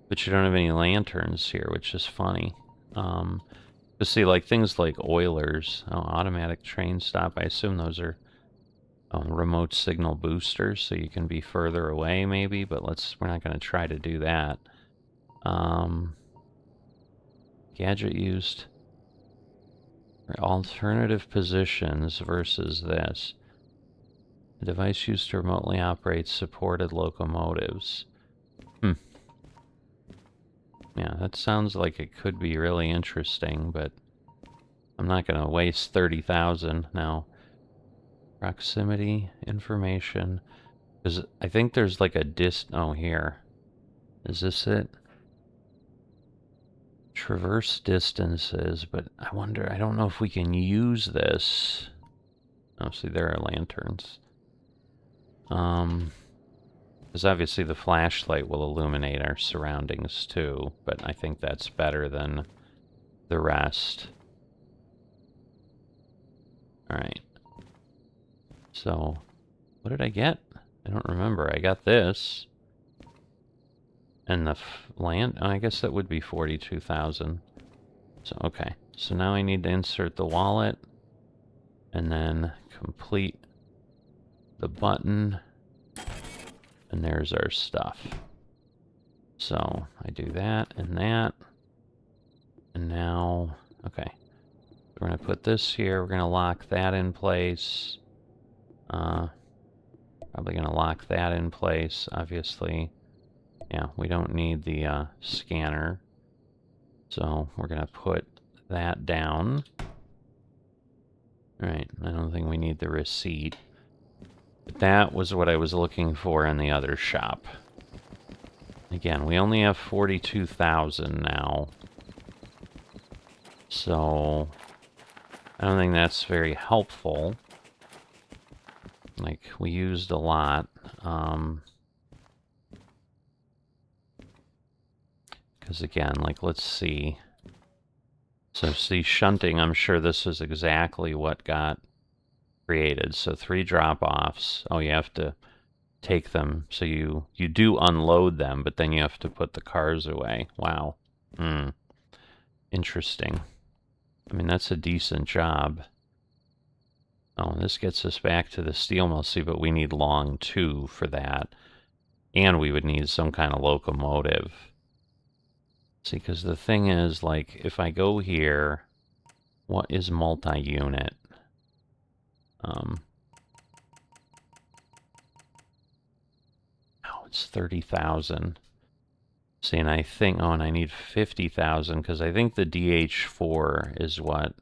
but you don't have any lanterns here, which is funny. But see, like, things like oilers, automatic train stop, I assume those are remote signal boosters, so you can be further away, maybe, but we're not going to try to do that. Gadget used for alternative positions versus this. The device used to remotely operate supported locomotives. Yeah, that sounds like it could be really interesting, but I'm not going to waste 30,000 now. Proximity information. Because I think there's like a oh, here. Is this it? Traverse distances, but I wonder, I don't know if we can use this. Oh, see, there are lanterns. Because obviously the flashlight will illuminate our surroundings too, but I think that's better than the rest. Alright. So, what did I get? I don't remember. I got this. And the land... Oh, I guess that would be 42,000. So, okay. So now I need to insert the wallet. And then complete the button. And there's our stuff. So, I do that and that. And now... Okay. We're going to put this here. We're going to lock that in place. Probably going to lock that in place, obviously. Yeah, we don't need the scanner. So we're going to put that down. Alright, I don't think we need the receipt. But that was what I was looking for in the other shop. Again, we only have 42,000 now. So I don't think that's very helpful. Like, we used a lot. Because again, like, let's see. So see, shunting, I'm sure this is exactly what got created. So 3 drop-offs. Oh, you have to take them. So you do unload them, but then you have to put the cars away. Wow. Interesting. I mean, that's a decent job. Oh, this gets us back to the steel mill. See, but we need long 2 for that. And we would need some kind of locomotive. See, because the thing is, like, if I go here, what is multi-unit? Oh, it's 30,000. See, and I think, oh, and I need 50,000, because I think the DH4 is what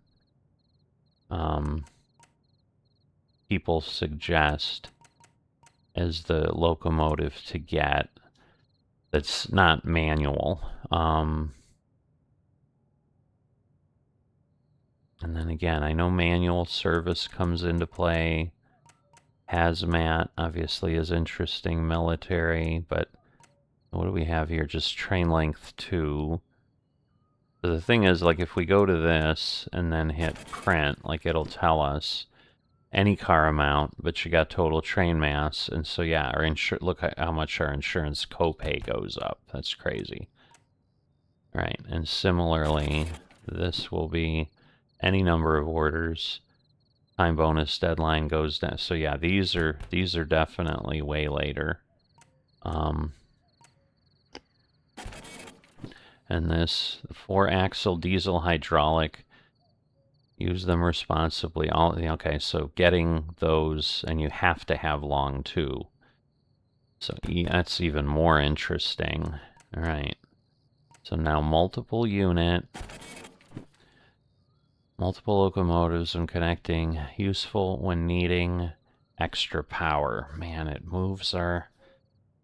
people suggest as the locomotive to get that's not manual. And then again, I know manual service comes into play. Hazmat, obviously, is interesting. Military, but what do we have here? Just train length 2. So the thing is, like, if we go to this and then hit print, like, it'll tell us any car amount, but you got total train mass. And so, yeah, our look at how much our insurance copay goes up. That's crazy. Right, and similarly, this will be any number of orders. Time bonus deadline goes down. So yeah, these are definitely way later. And this 4-axle diesel hydraulic, use them responsibly. Okay, so getting those, and you have to have long 2. So that's even more interesting. All right. So now multiple unit. Multiple locomotives when connecting. Useful when needing extra power. Man, it moves our...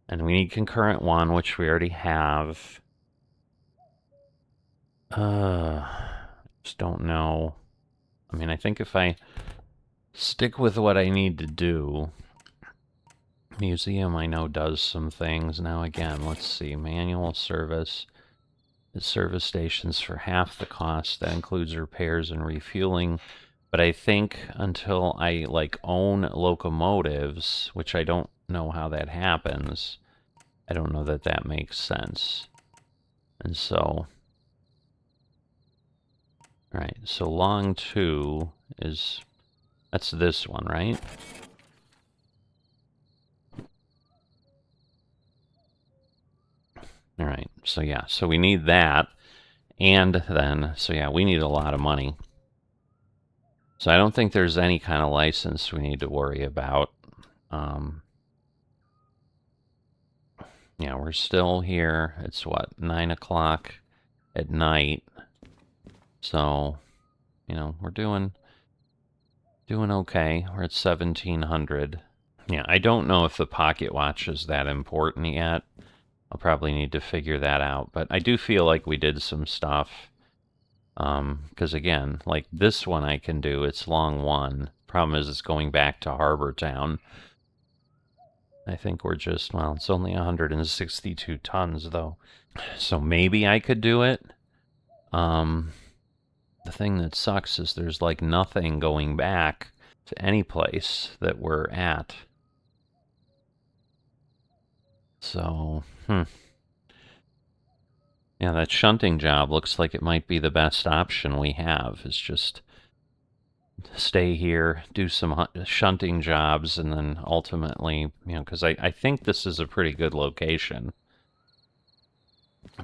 And we need concurrent 1, which we already have. Just don't know. I mean, I think if I stick with what I need to do... Museum, I know, does some things. Now, again, let's see. Manual service. The service stations for half the cost. That includes repairs and refueling. But I think until I, like, own locomotives, which I don't know how that happens, I don't know that that makes sense. And so... Right, so long 2 is... That's this one, right? All right, so yeah, so we need that. And then, so yeah, we need a lot of money. So I don't think there's any kind of license we need to worry about. Yeah, we're still here. It's what, 9 o'clock at night. So, you know, we're doing okay. We're at 1700. Yeah, I don't know if the pocket watch is that important yet. I'll probably need to figure that out. But I do feel like we did some stuff. Because again, like this one I can do, it's long one. Problem is it's going back to Harbor Town. I think we're just, well, it's only 162 tons though. So maybe I could do it. The thing that sucks is there's like nothing going back to any place that we're at. So, yeah, that shunting job looks like it might be the best option we have, is just stay here, do some shunting jobs, and then ultimately, you know, because I think this is a pretty good location.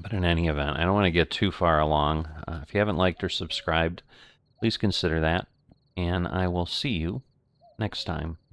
But in any event, I don't want to get too far along. If you haven't liked or subscribed, please consider that, and I will see you next time.